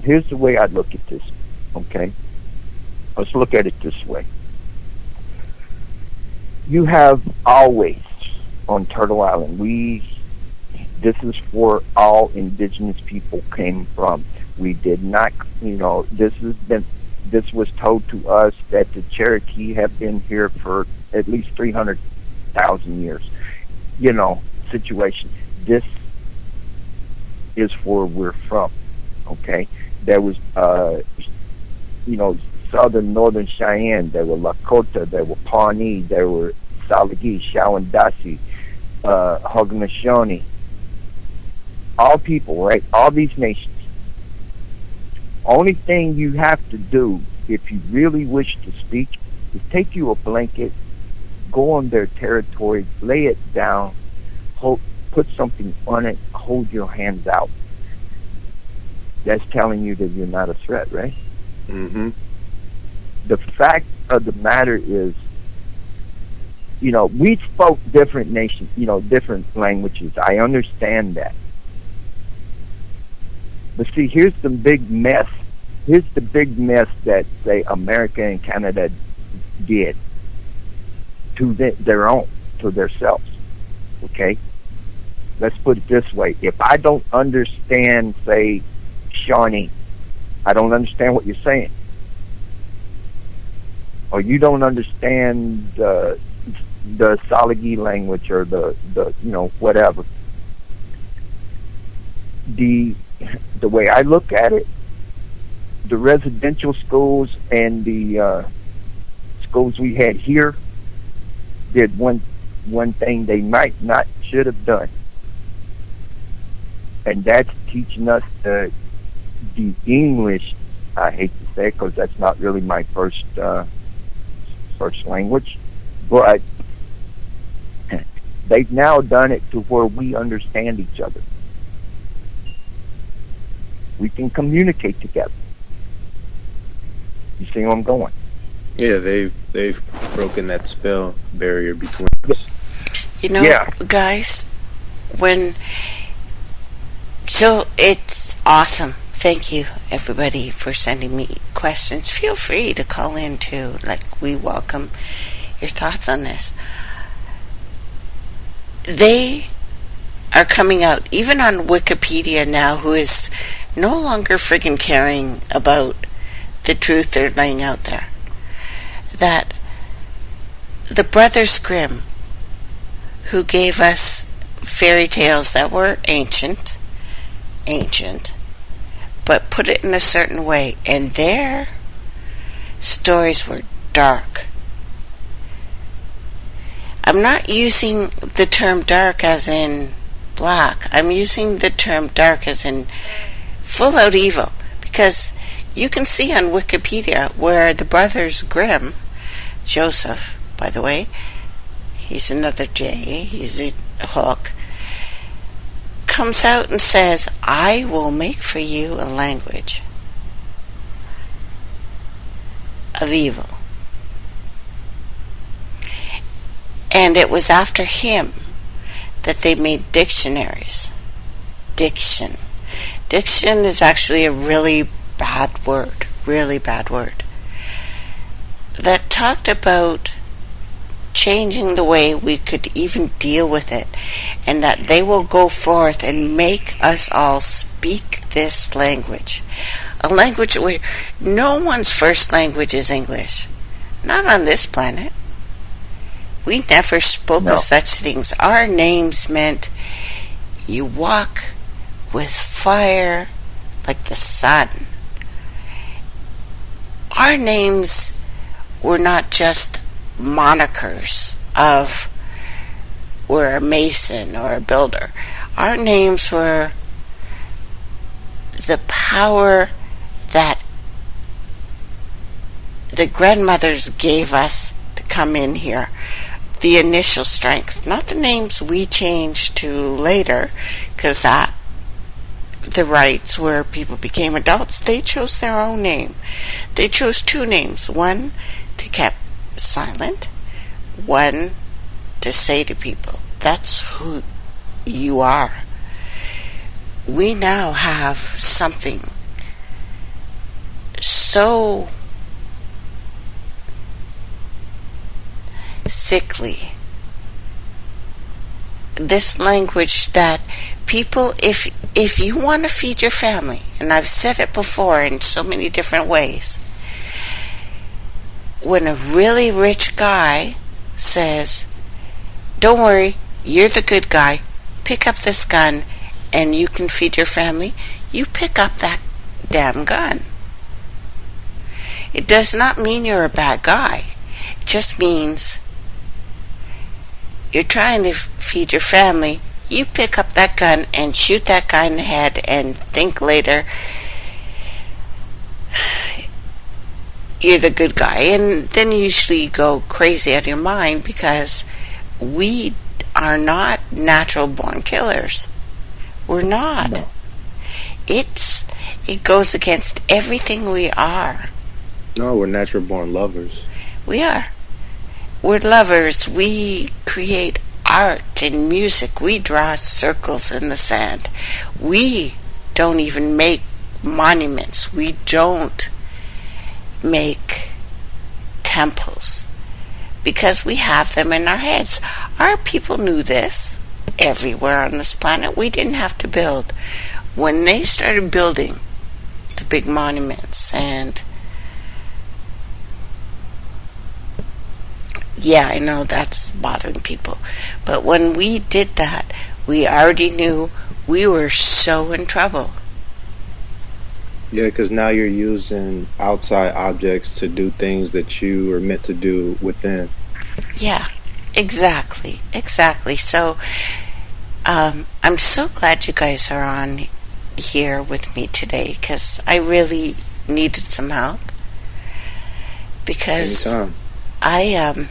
[SPEAKER 2] Here's the way I look at this, okay? Let's look at it this way. You have always, on Turtle Island, this is where all indigenous people came from. We did not, this was told to us that the Cherokee have been here for at least 300,000 years. Situation. This is where we're from, okay? There was, Southern Northern Cheyenne, there were Lakota, there were Pawnee, there were Salagi, Shawandasi, Haudenosaunee. All people, right? All these nations. Only thing you have to do, if you really wish to speak, is take you a blanket, go on their territory, lay it down, put something on it, hold your hands out. That's telling you that you're not a threat, right? The fact of the matter is, we spoke different nations, different languages. I understand that. But see, here's the big mess. Here's the big mess that, say, America and Canada did to their own, to themselves. Okay? Let's put it this way. If I don't understand, say, Shawnee, I don't understand what you're saying. Or you don't understand the Salagi language or the whatever. The way I look at it, the residential schools and the schools we had here did one thing they might not should have done, and that's teaching us the English. I hate to say it because that's not really my first language, but they've now done it to where we understand each other. We can communicate together. You see where I'm going?
[SPEAKER 3] Yeah, they've broken that spell barrier between us.
[SPEAKER 1] You know, guys, so it's awesome. Thank you, everybody, for sending me questions. Feel free to call in, too. Like, we welcome your thoughts on this. They are coming out, even on Wikipedia now, who is no longer friggin' caring about the truth they're laying out there, that the Brothers Grimm, who gave us fairy tales that were ancient, but put it in a certain way, and their stories were dark. I'm not using the term dark as in black. I'm using the term dark as in full out evil, because you can see on Wikipedia where the Brothers Grimm, Joseph, by the way, he's another J, he's a hook, comes out and says, I will make for you a language of evil. And it was after him that they made dictionaries. Diction is actually a really bad word, that talked about changing the way we could even deal with it, and that they will go forth and make us all speak this language. A language where no one's first language is English. Not on this planet. We never spoke of such things. Our names meant you walk with fire like the sun. Our names were not just monikers of we're a mason or a builder. Our names were the power that the grandmothers gave us to come in here. The initial strength, not the names we changed to later, because the rights where people became adults, they chose their own name. They chose two names, one to keep silent, one to say to people, that's who you are. We now have something so sickly, this language that people, if you want to feed your family, and I've said it before in so many different ways, when a really rich guy says, don't worry, you're the good guy, pick up this gun and you can feed your family, you pick up that damn gun. It does not mean you're a bad guy. It just means you're trying to feed your family, you pick up that gun and shoot that guy in the head and think later you're the good guy. And then you usually go crazy out of your mind, because we are not natural born killers. We're not. No. It goes against everything we are.
[SPEAKER 3] No, we're natural born lovers.
[SPEAKER 1] We are. We're lovers. We create art and music. We draw circles in the sand. We don't even make monuments. We don't make temples, because we have them in our heads. Our people knew this everywhere on this planet. We didn't have to build. When they started building the big monuments, and yeah, I know that's bothering people, but when we did that, we already knew we were so in trouble.
[SPEAKER 3] Yeah, because now you're using outside objects to do things that you are meant to do within.
[SPEAKER 1] Yeah, exactly. So, I'm so glad you guys are on here with me today, because I really needed some help. Because
[SPEAKER 3] anytime.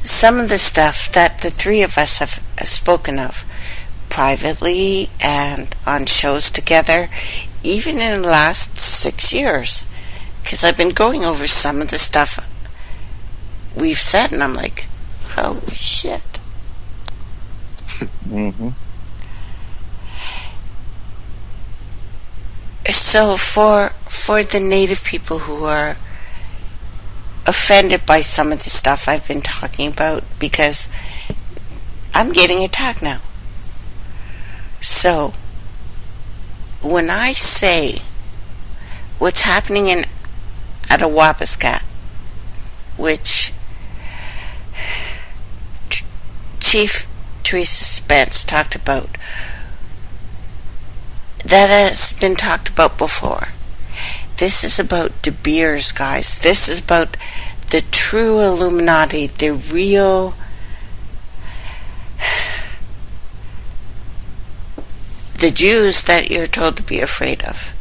[SPEAKER 1] some of the stuff that the three of us have spoken of privately and on shows together, even in the last 6 years. Because I've been going over some of the stuff we've said, and I'm like, holy shit.
[SPEAKER 2] Mm-hmm.
[SPEAKER 1] So for the Native people who are offended by some of the stuff I've been talking about, because I'm getting attacked now. So when I say what's happening in Attawabascat, which Chief Teresa Spence talked about, that has been talked about before. This is about De Beers, guys. This is about the true Illuminati, the real the Jews that you're told to be afraid of.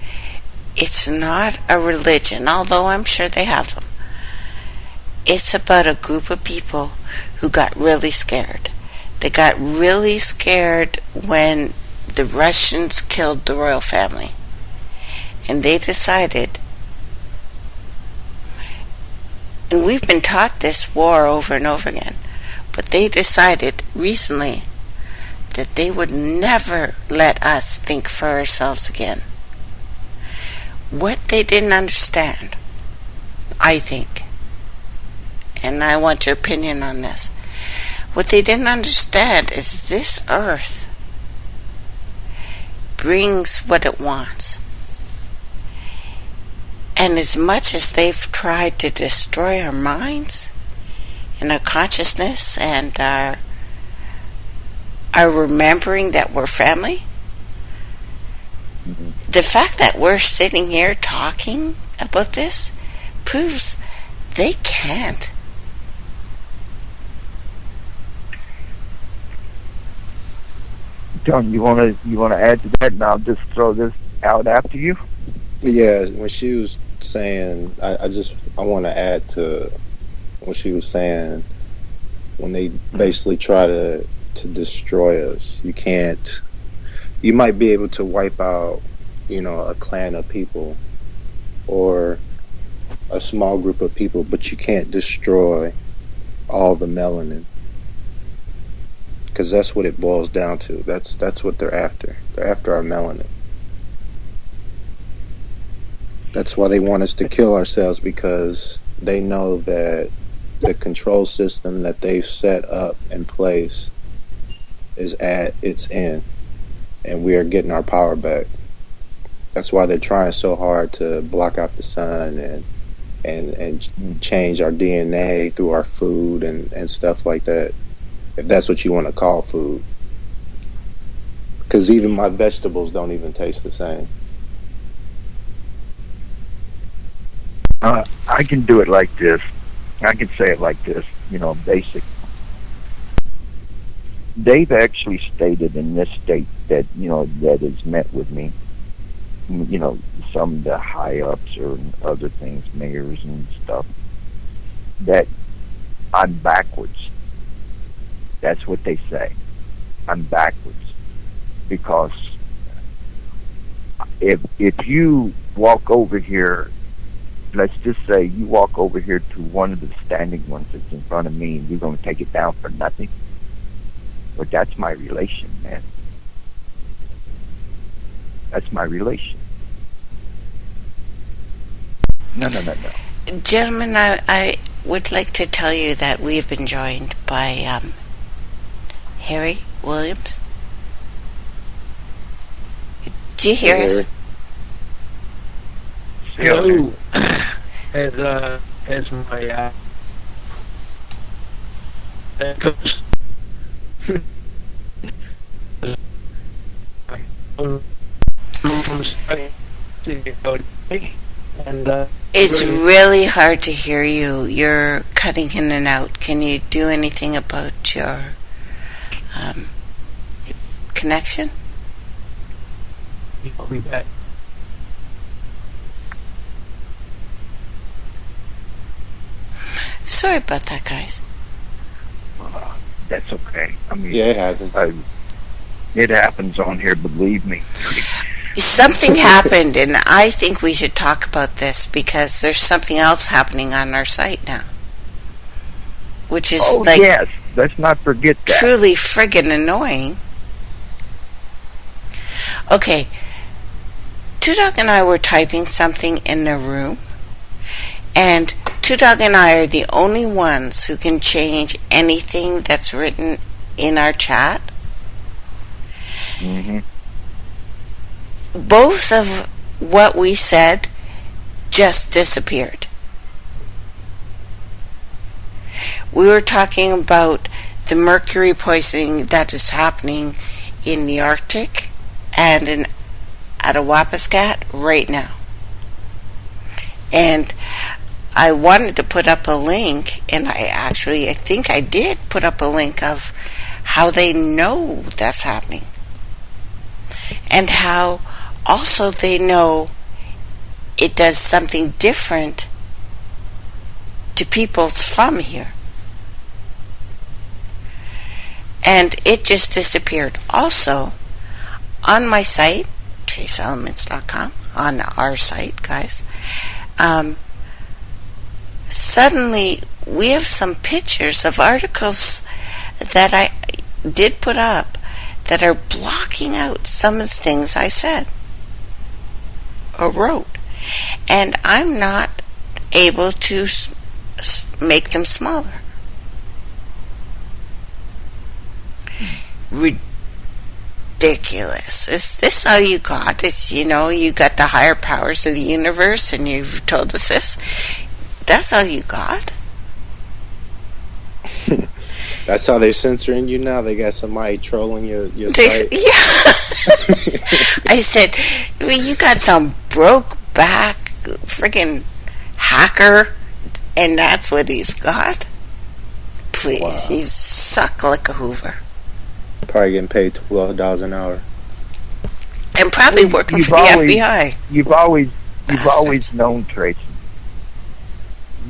[SPEAKER 1] It's not a religion, although I'm sure they have them. It's about a group of people who got really scared. They got really scared when the Russians killed the royal family. And they decided, and we've been taught this war over and over again, but they decided recently that they would never let us think for ourselves again. What they didn't understand, I think, and I want your opinion on this, what they didn't understand is this earth brings what it wants. And as much as they've tried to destroy our minds and our consciousness and our remembering that we're family, the fact that we're sitting here talking about this proves they can't.
[SPEAKER 2] John, you want to add to that, and I'll just throw this out after you.
[SPEAKER 3] Yeah, when she was saying, I want to add to what she was saying. When they basically try to destroy us, you can't. You might be able to wipe out, a clan of people or a small group of people, but you can't destroy all the melanin, because that's what it boils down to. That's what they're after. They're after our melanin. That's why they want us to kill ourselves, because they know that the control system that they've set up in place is at its end, and we are getting our power back. That's why they're trying so hard to block out the sun and change our DNA through our food and stuff like that, if that's what you want to call food. Because even my vegetables don't even taste the same.
[SPEAKER 2] I can do it like this. I can say it like this, basic. They've actually stated in this state that, that is met with me, some of the high-ups or other things, mayors and stuff, that I'm backwards. That's what they say. I'm backwards. Because if you walk over here, let's just say you walk over here to one of the standing ones that's in front of me, and you're going to take it down for nothing. But that's my relation, man. That's my relation. No.
[SPEAKER 1] Gentlemen, I would like to tell you that we have been joined by Harry Williams. Do you hear us?
[SPEAKER 4] Hello. As my
[SPEAKER 1] it's really hard to hear you. You're cutting in and out. Can you do anything about your connection?
[SPEAKER 4] I'll be back.
[SPEAKER 1] Sorry about that, guys.
[SPEAKER 2] That's okay. I mean,
[SPEAKER 3] Yeah, it happens.
[SPEAKER 2] It happens on here, believe me.
[SPEAKER 1] Something happened, and I think we should talk about this because there's something else happening on our site now, which is
[SPEAKER 2] yes, let's not forget that.
[SPEAKER 1] Truly friggin' annoying. Okay, Two Dog and I were typing something in the room, and Two Dog and I are the only ones who can change anything that's written in our chat.
[SPEAKER 2] Mm-hmm.
[SPEAKER 1] Both of what we said just disappeared. We were talking about the mercury poisoning that is happening in the Arctic and in Atawapiskat right now. And I wanted to put up a link, and I think I did put up a link of how they know that's happening. And how also they know it does something different to peoples from here. And it just disappeared. Also, on my site, traceelements.com, on our site, guys, suddenly we have some pictures of articles that I did put up that are blocking out some of the things I said or wrote. And I'm not able to make them smaller. Ridiculous. Is this how you got it? You got the higher powers of the universe and you've told us this? That's all you got?
[SPEAKER 3] That's how they're censoring you now? They got somebody trolling your site?
[SPEAKER 1] Yeah. I said, you got some broke back friggin' hacker, and that's what he's got? Please, wow. You suck like a Hoover.
[SPEAKER 3] Probably getting paid $12 an hour.
[SPEAKER 1] And probably working for the FBI.
[SPEAKER 2] You've always known, Tracy,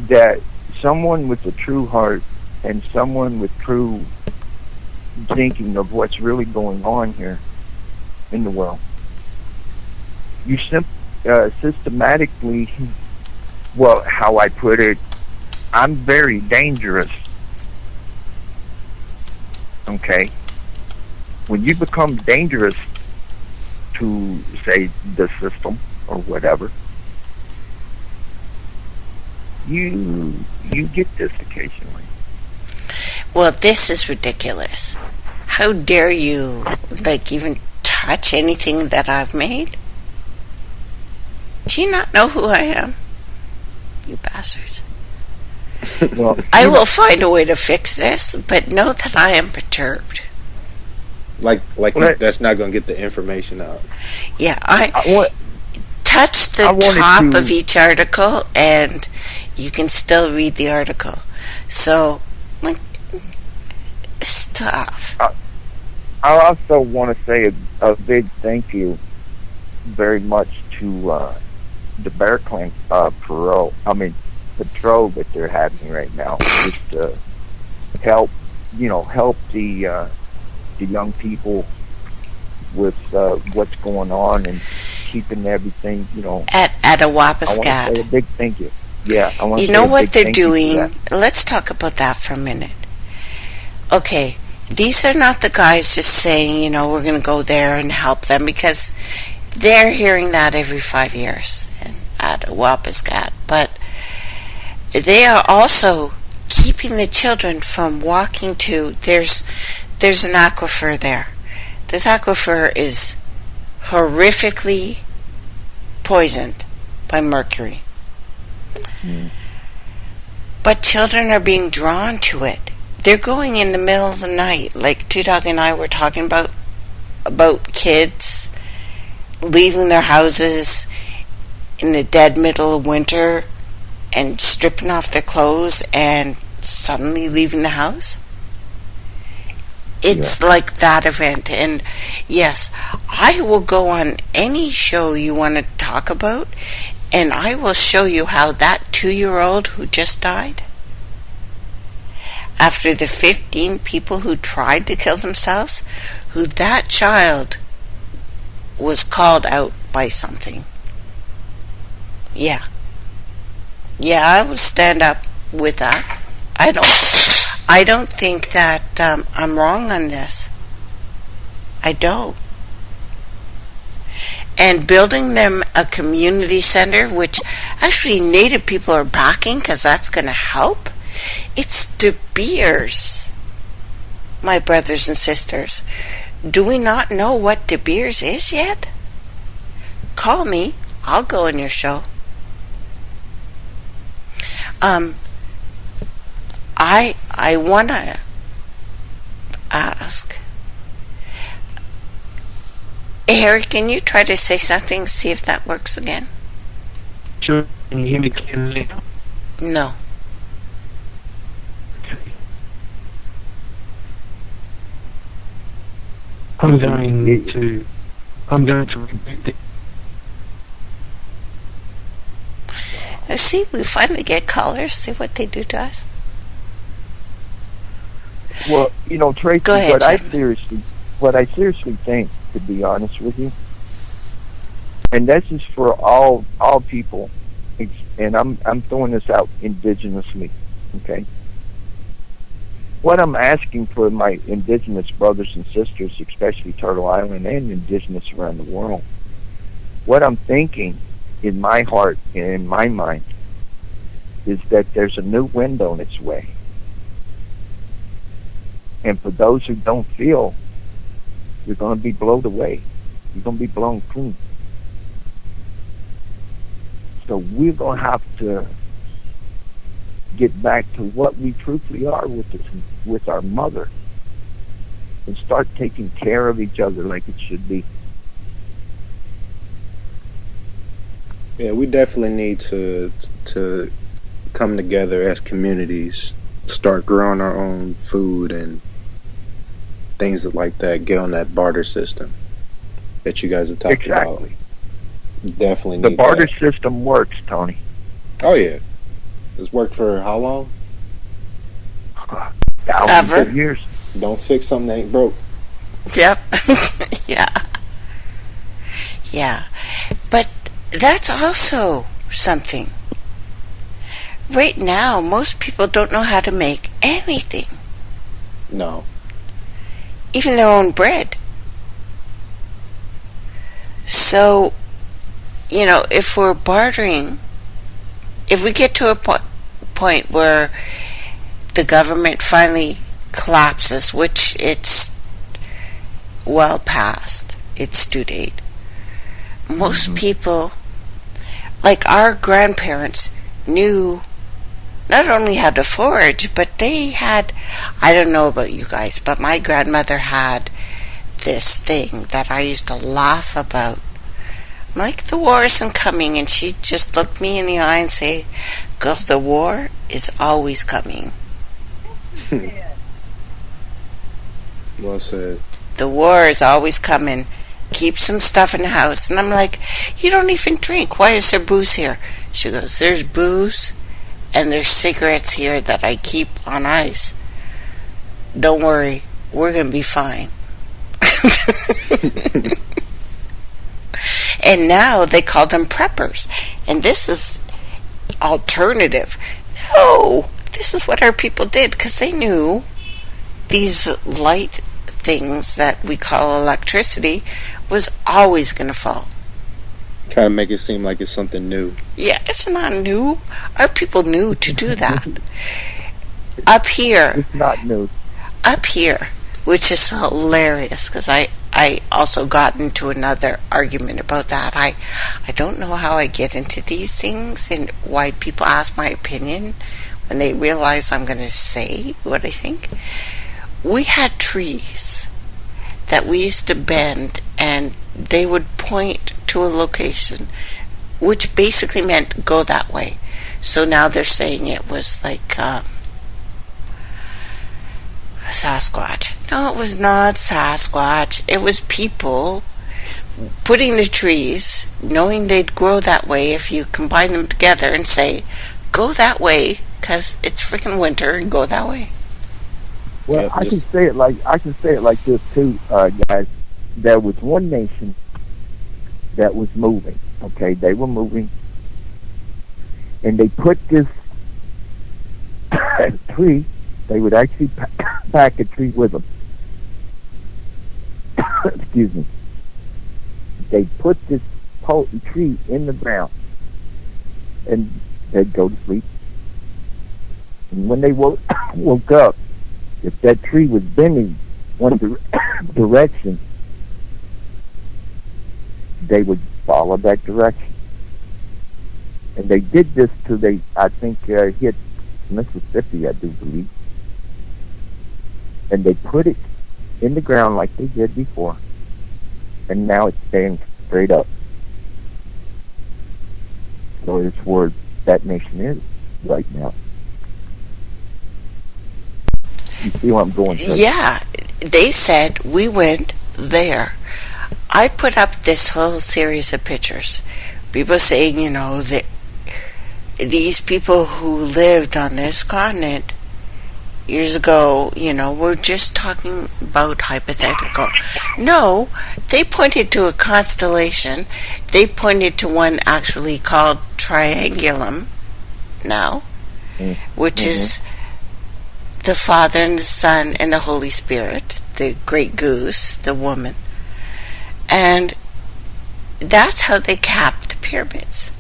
[SPEAKER 2] that someone with a true heart and someone with true thinking of what's really going on here in the world, you systematically, well, how I put it, I'm very dangerous. Okay? When you become dangerous to, say, the system or whatever, you get this occasionally.
[SPEAKER 1] Well, this is ridiculous. How dare you, even touch anything that I've made? Do you not know who I am? You bastards.
[SPEAKER 2] Well,
[SPEAKER 1] I will find a way to fix this, but know that I am perturbed.
[SPEAKER 3] That's not going to get the information out.
[SPEAKER 1] Yeah, touch the top of each article, and you can still read the article. So, stop.
[SPEAKER 2] I also want to say a big thank you very much to the Bear Clan patrol that they're having right now, just to help the young people with what's going on and keeping everything,
[SPEAKER 1] At Atawapiskat.
[SPEAKER 2] I want to say a big thank you. Yeah, I want to
[SPEAKER 1] You know what they're doing? Let's talk about that for a minute. Okay, these are not the guys just saying, we're going to go there and help them, because they're hearing that every 5 years at Atawapiskat. But they are also keeping the children from walking to, there's an aquifer there. This aquifer is horrifically poisoned by mercury. Mm. But children are being drawn to it. They're going in the middle of the night, like Two Dog and I were talking about kids leaving their houses in the dead middle of winter and stripping off their clothes and suddenly leaving the house. It's like that event. And yes, I will go on any show you want to talk about, and I will show you how that 2-year-old who just died, after the 15 people who tried to kill themselves, who that child was called out by something. Yeah. Yeah, I will stand up with that. I don't think that I'm wrong on this. I don't. And building them a community center, which actually Native people are backing because that's going to help. It's De Beers, my brothers and sisters. Do we not know what De Beers is yet? Call me. I'll go on your show. I want to ask, Harry, can you try to say something, see if that works again?
[SPEAKER 4] Sure. Can you hear me clearly now?
[SPEAKER 1] No.
[SPEAKER 4] Okay. I'm going to reboot it.
[SPEAKER 1] Let's see, we finally get callers, see what they do to us.
[SPEAKER 2] Well, Tracy,
[SPEAKER 1] Go ahead,
[SPEAKER 2] what I seriously think, to be honest with you, and this is for all people, and I'm throwing this out indigenously, okay? What I'm asking for my indigenous brothers and sisters, especially Turtle Island and indigenous around the world, what I'm thinking in my heart and in my mind is that there's a new window in its way. And for those who don't feel, you're going to be blown away. You're going to be blown clean. So we're going to have to get back to what we truthfully are with our mother and start taking care of each other like it should be.
[SPEAKER 3] Yeah, we definitely need to come together as communities, start growing our own food and things like that, get on that barter system that you guys are talking about. Definitely need
[SPEAKER 2] the barter system works, Tony.
[SPEAKER 3] Oh, yeah. It's worked for how long?
[SPEAKER 2] Thousands of years.
[SPEAKER 3] Don't fix something that ain't broke.
[SPEAKER 1] Yep. Yeah. Yeah. But that's also something. Right now, most people don't know how to make anything.
[SPEAKER 3] No.
[SPEAKER 1] Even their own bread. So, if we're bartering, if we get to a point where the government finally collapses, which it's well past its due date, most people, like our grandparents, knew not only how to forage, but they had, I don't know about you guys, but my grandmother had this thing that I used to laugh about. I'm like, the war isn't coming, and she'd just look me in the eye and say, girl, the war is always coming.
[SPEAKER 3] Well said.
[SPEAKER 1] The war is always coming. Keep some stuff in the house. And I'm like, you don't even drink. Why is there booze here? She goes, there's booze and there's cigarettes here that I keep on ice. Don't worry, we're going to be fine. And now they call them preppers. And this is alternative. No, this is what our people did, because they knew these light things that we call electricity was always going to fall.
[SPEAKER 3] Try to make it seem like it's something new.
[SPEAKER 1] Yeah, it's not new. Our people knew to do that. Up here.
[SPEAKER 2] It's not new.
[SPEAKER 1] Up here, which is hilarious, because I also got into another argument about that. I don't know how I get into these things and why people ask my opinion when they realize I'm going to say what I think. We had trees that we used to bend, and they would point to a location, which basically meant go that way. So now they're saying it was like Sasquatch. No, it was not Sasquatch. It was people putting the trees, knowing they'd grow that way if you combine them together and say, go that way, because it's freaking winter, and go that way.
[SPEAKER 2] Well,
[SPEAKER 3] Yep,
[SPEAKER 2] I can
[SPEAKER 3] just
[SPEAKER 2] say it like this too, guys. There was one nation that was moving. Okay, they were moving, and they put this tree. They would actually pack a tree with them. Excuse me. They put this potent tree in the ground, and they'd go to sleep. And when they woke up, if that tree was bending one direction, they would follow that direction. And they did this till they, I think, hit Mississippi, I do believe. And they put it in the ground like they did before. And now it's staying straight up. So it's where that nation is right now. You see where I'm going?
[SPEAKER 1] Yeah, they said we went there. I put up this whole series of pictures. People saying, that these people who lived on this continent years ago, we're just talking about hypothetical. No, they pointed to a constellation. They pointed to one actually called Triangulum now, which is the Father and the Son and the Holy Spirit, the great goose, the woman. And that's how they capped the pyramids,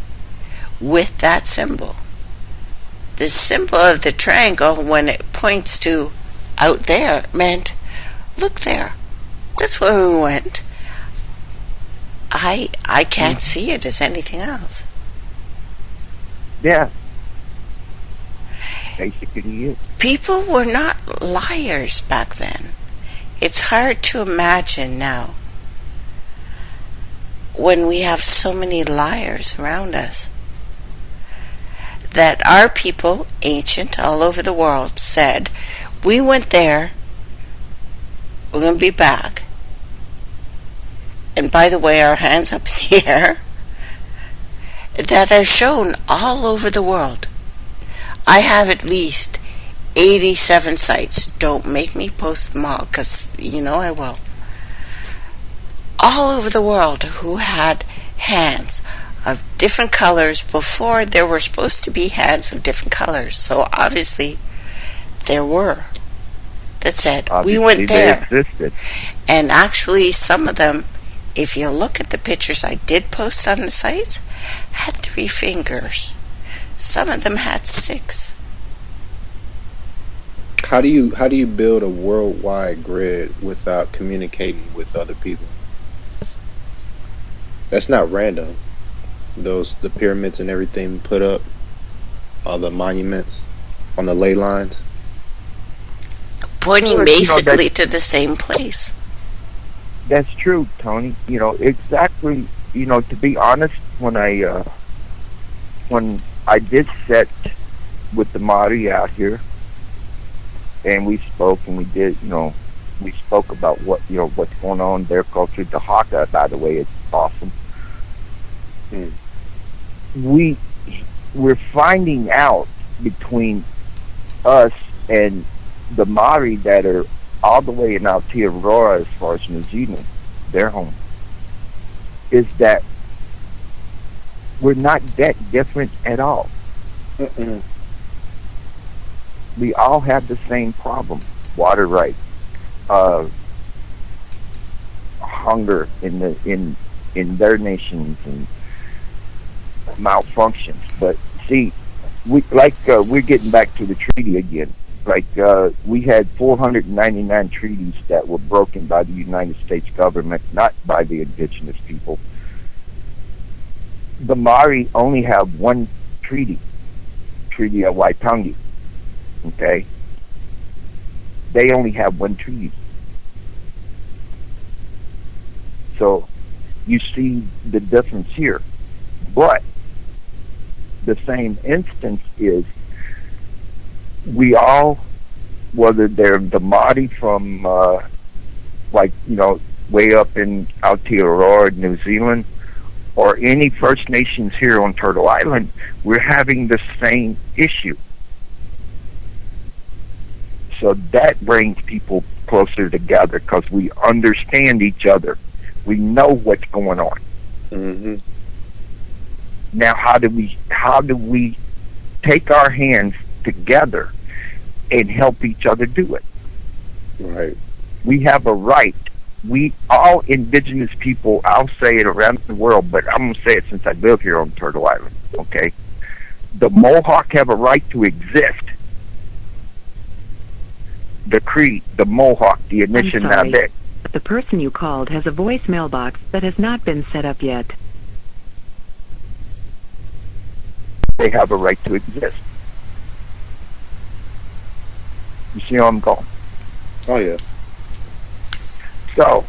[SPEAKER 1] with that symbol. The symbol of the triangle, when it points to out there, meant, look there. That's where we went. I can't see it as anything else.
[SPEAKER 2] Yeah. Basically it.
[SPEAKER 1] People were not liars back then. It's hard to imagine now when we have so many liars around us, that our people, ancient, all over the world, said, we went there, we're going to be back. And by the way, our hands up in the air, that are shown all over the world. I have at least 87 sites. Don't make me post them all, because I will. All over the world who had hands of different colors before there were supposed to be hands of different colors. So obviously there were that said,
[SPEAKER 2] obviously
[SPEAKER 1] we went there.
[SPEAKER 2] They existed.
[SPEAKER 1] And actually some of them, if you look at the pictures I did post on the site, had 3 fingers. Some of them had 6.
[SPEAKER 3] how do you build a worldwide grid without communicating with other people? That's not random. The pyramids and everything put up, all the monuments on the ley lines,
[SPEAKER 1] Pointing basically to the same place.
[SPEAKER 2] That's true, Tony. Exactly. To be honest, when I did set with the Māori out here, and we spoke, and we spoke about what's going on in their culture. The Haka, by the way, is awesome. We're finding out between us and the Māori that are all the way in Aotearoa, as far as New Zealand, their home, is that we're not that different at all. We all have the same problem: water rights, hunger in their nations, and malfunctions. But see, we're getting back to the treaty again. We had 499 treaties that were broken by the United States government, not by the indigenous people. The Māori only have one treaty of Waitangi. Okay? They only have one treaty. So you see the difference here. But the same instance is, we all, whether they're the Māori from way up in Aotearoa, New Zealand, or any First Nations here on Turtle Island, we're having the same issue. So that brings people closer together because we understand each other. We know what's going on.
[SPEAKER 3] Mm-hmm.
[SPEAKER 2] Now, how do we take our hands together and help each other do it?
[SPEAKER 3] Right.
[SPEAKER 2] We have a right. We all indigenous people, I'll say it around the world, but I'm going to say it since I live here on Turtle Island, okay? The Mohawk have a right to exist. The Cree, the Mohawk, the Anishinaabe.
[SPEAKER 5] The person you called has a voicemail box that has not been set up yet.
[SPEAKER 2] They have a right to exist. You see how I'm going?
[SPEAKER 3] Oh yeah.
[SPEAKER 2] So,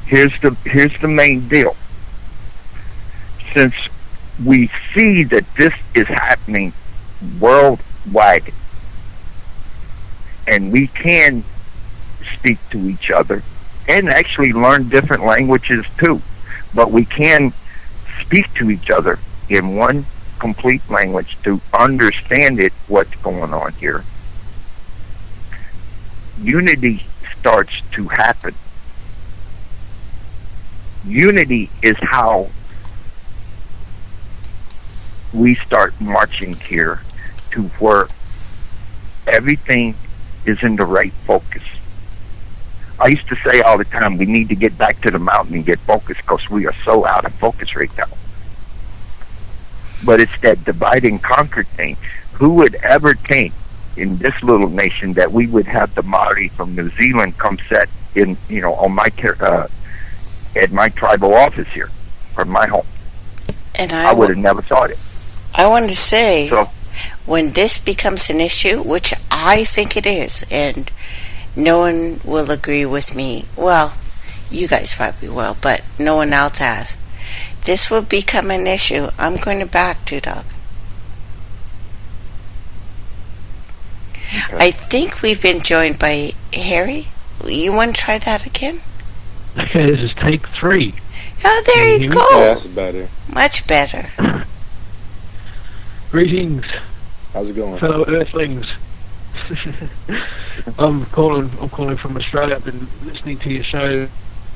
[SPEAKER 2] here's the main deal. Since we see that this is happening worldwide, and we can speak to each other, and actually learn different languages too, but we can speak to each other in one complete language to understand it, what's going on here. Unity starts to happen. Unity is how we start marching here to where everything is in the right focus. I used to say all the time, we need to get back to the mountain and get focused because we are so out of focus right now. But it's that divide and conquer thing. Who would ever think in this little nation that we would have the Maori from New Zealand come set in, on my at my tribal office here, or my home?
[SPEAKER 1] And
[SPEAKER 2] I would have never thought it.
[SPEAKER 1] I want to say,
[SPEAKER 2] So,
[SPEAKER 1] when this becomes an issue, which I think it is, and no one will agree with me, well, you guys probably will, but no one else has. This will become an issue. I'm going to back to Doug.
[SPEAKER 2] okay.
[SPEAKER 1] I think we've been joined by Harry. You want to try that again?
[SPEAKER 4] Okay, this is take 3.
[SPEAKER 1] Oh, there
[SPEAKER 4] Can
[SPEAKER 1] you
[SPEAKER 4] you
[SPEAKER 1] go.
[SPEAKER 3] Yeah, that's better.
[SPEAKER 1] Much better.
[SPEAKER 4] Greetings,
[SPEAKER 3] How's it going?
[SPEAKER 4] fellow Earthlings. I'm calling from Australia. I've been listening to your show.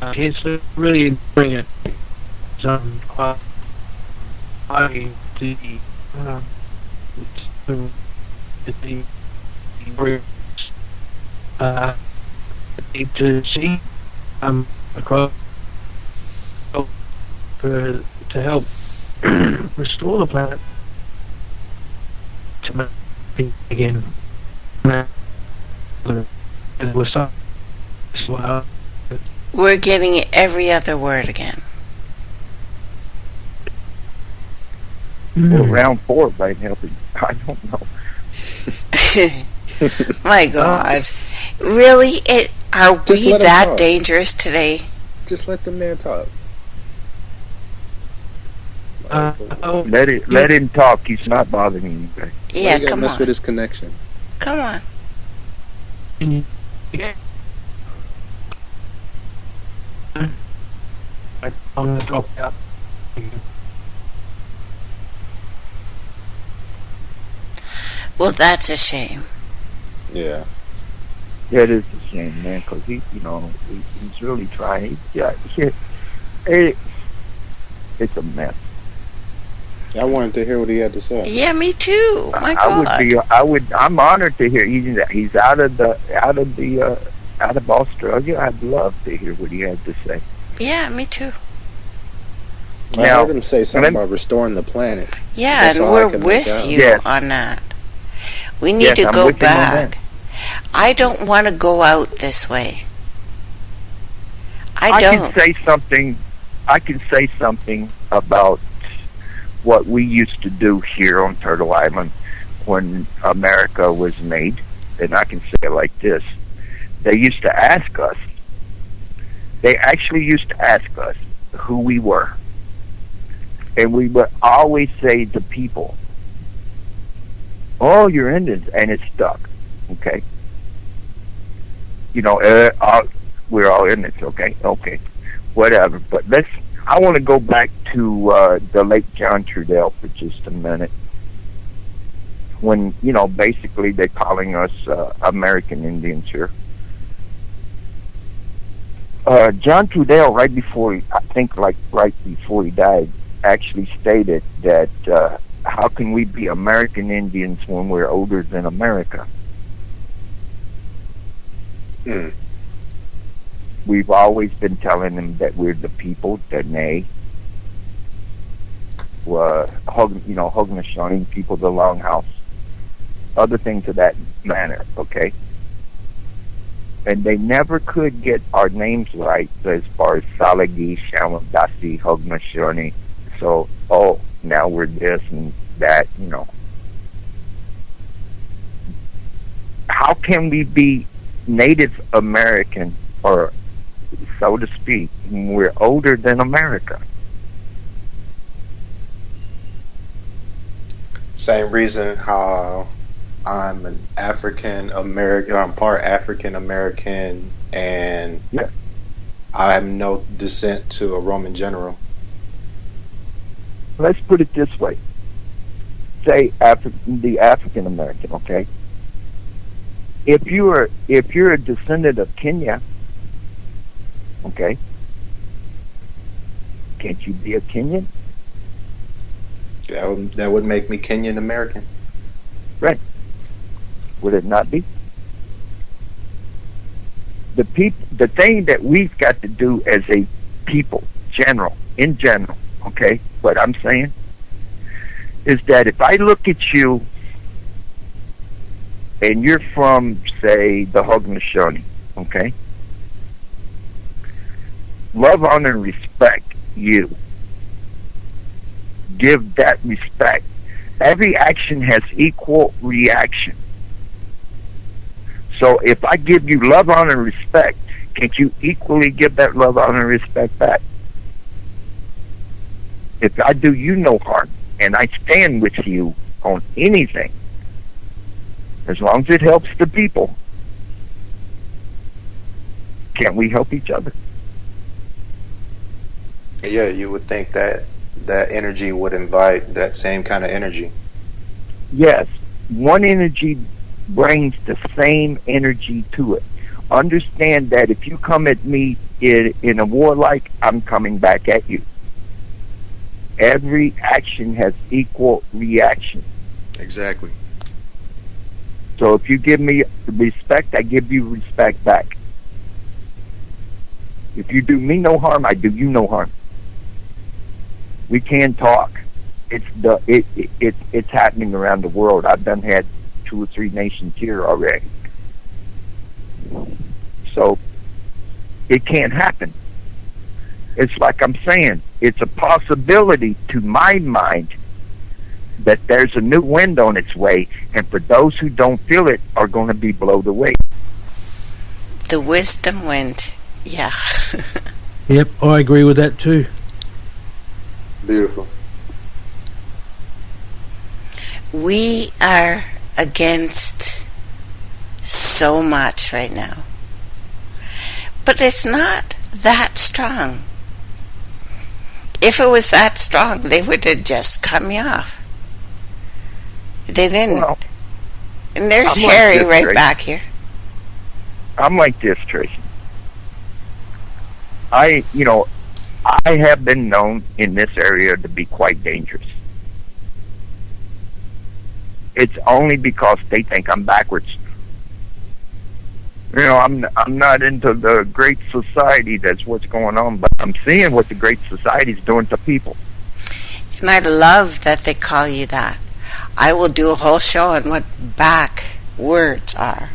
[SPEAKER 4] It's really enjoying it. I need to see across to help restore the planet to make again.
[SPEAKER 1] We're getting every other word again.
[SPEAKER 2] Well, round 4 might help. I don't know.
[SPEAKER 1] My God. Really? Are
[SPEAKER 3] Just
[SPEAKER 1] we
[SPEAKER 3] let him
[SPEAKER 1] that
[SPEAKER 3] talk.
[SPEAKER 1] dangerous today?
[SPEAKER 3] Just let the man talk.
[SPEAKER 2] Let him talk. He's not bothering anybody.
[SPEAKER 1] Yeah,
[SPEAKER 3] you gotta
[SPEAKER 1] come
[SPEAKER 3] mess
[SPEAKER 1] on.
[SPEAKER 3] with his connection.
[SPEAKER 1] Come on.
[SPEAKER 4] I'm going to drop out.
[SPEAKER 1] Well, that's a shame.
[SPEAKER 3] Yeah.
[SPEAKER 2] That is a shame, man, because he's really trying. It's a mess.
[SPEAKER 3] I wanted to hear what he had to say.
[SPEAKER 1] Yeah, me too. My God.
[SPEAKER 2] I'm honored to hear he's out of Australia. I'd love to hear what he had to say.
[SPEAKER 1] Yeah, me too.
[SPEAKER 3] I
[SPEAKER 2] Now,
[SPEAKER 3] heard him say something about restoring the planet.
[SPEAKER 1] Yeah,
[SPEAKER 3] That's
[SPEAKER 1] and
[SPEAKER 3] all I
[SPEAKER 1] we're
[SPEAKER 3] can make
[SPEAKER 1] with
[SPEAKER 3] out.
[SPEAKER 1] you
[SPEAKER 2] Yes.
[SPEAKER 1] on that. We need
[SPEAKER 2] Yes,
[SPEAKER 1] to
[SPEAKER 2] I'm
[SPEAKER 1] go
[SPEAKER 2] with him on
[SPEAKER 1] back. I don't want to go out this way. I don't.
[SPEAKER 2] I can say something about what we used to do here on Turtle Island when America was made, and I can say it like this. They used to ask us, they actually used to ask us who we were. And we would always say to people, oh, you're Indians, and it stuck, okay? We're all Indians, okay, whatever. But I want to go back to the late John Trudell for just a minute. when, you know, basically they're calling us American Indians here. John Trudell, right before he, I think like right before he died, actually stated that how can we be American Indians when we're older than America? We've always been telling them that we're the people, that they, Haudenosaunee, people of the Longhouse, other things of that manner, okay? And they never could get our names right as far as Salagi, Shamadasi, Haudenosaunee. So, now we're this and that, you know. How can we be Native American, or so to speak, when we're older than America?
[SPEAKER 3] Same reason how I'm an African American, I'm part African American, and
[SPEAKER 2] yeah,
[SPEAKER 3] I'm no descent to a Roman general.
[SPEAKER 2] Let's put it this way. Say the African American, okay? If you're a descendant of Kenya, okay, can't you be a Kenyan?
[SPEAKER 3] That would make me Kenyan American.
[SPEAKER 2] Right. Would it not be? The thing that we've got to do as a people, in general, okay, what I'm saying is that if I look at you and you're from, say, the Haudenosaunee, okay, love, honor, and respect you. Give that respect. Every action has equal reaction. So if I give you love, honor, and respect, can't you equally give that love, honor, and respect back? If I do you no harm, and I stand with you on anything, as long as it helps the people, can't we help each other?
[SPEAKER 3] Yeah, you would think that energy would invite that same kind of energy.
[SPEAKER 2] Yes, one energy brings the same energy to it. Understand that if you come at me in a warlike, I'm coming back at you. Every action has equal reaction.
[SPEAKER 3] Exactly.
[SPEAKER 2] So if you give me respect, I give you respect back. If you do me no harm, I do you no harm. We can talk. It's happening around the world. I've had 2 or 3 nations here already. So it can't happen. It's like I'm saying, it's a possibility to my mind that there's a new wind on its way, and for those who don't feel it are going to be blown away.
[SPEAKER 1] The wisdom wind, yeah.
[SPEAKER 4] Yep, I agree with that too.
[SPEAKER 3] Beautiful.
[SPEAKER 1] We are against so much right now. But it's not that strong. If it was that strong, they would have just cut me off. They didn't. Well, and there's Harry right Tracy. Back here.
[SPEAKER 2] I'm like this, Tracy. I have been known in this area to be quite dangerous. It's only because they think I'm backwards. I'm not into the Great Society. That's what's going on, but I'm seeing what the Great Society is doing to people.
[SPEAKER 1] And I love that they call you that. I will do a whole show on what backwards are.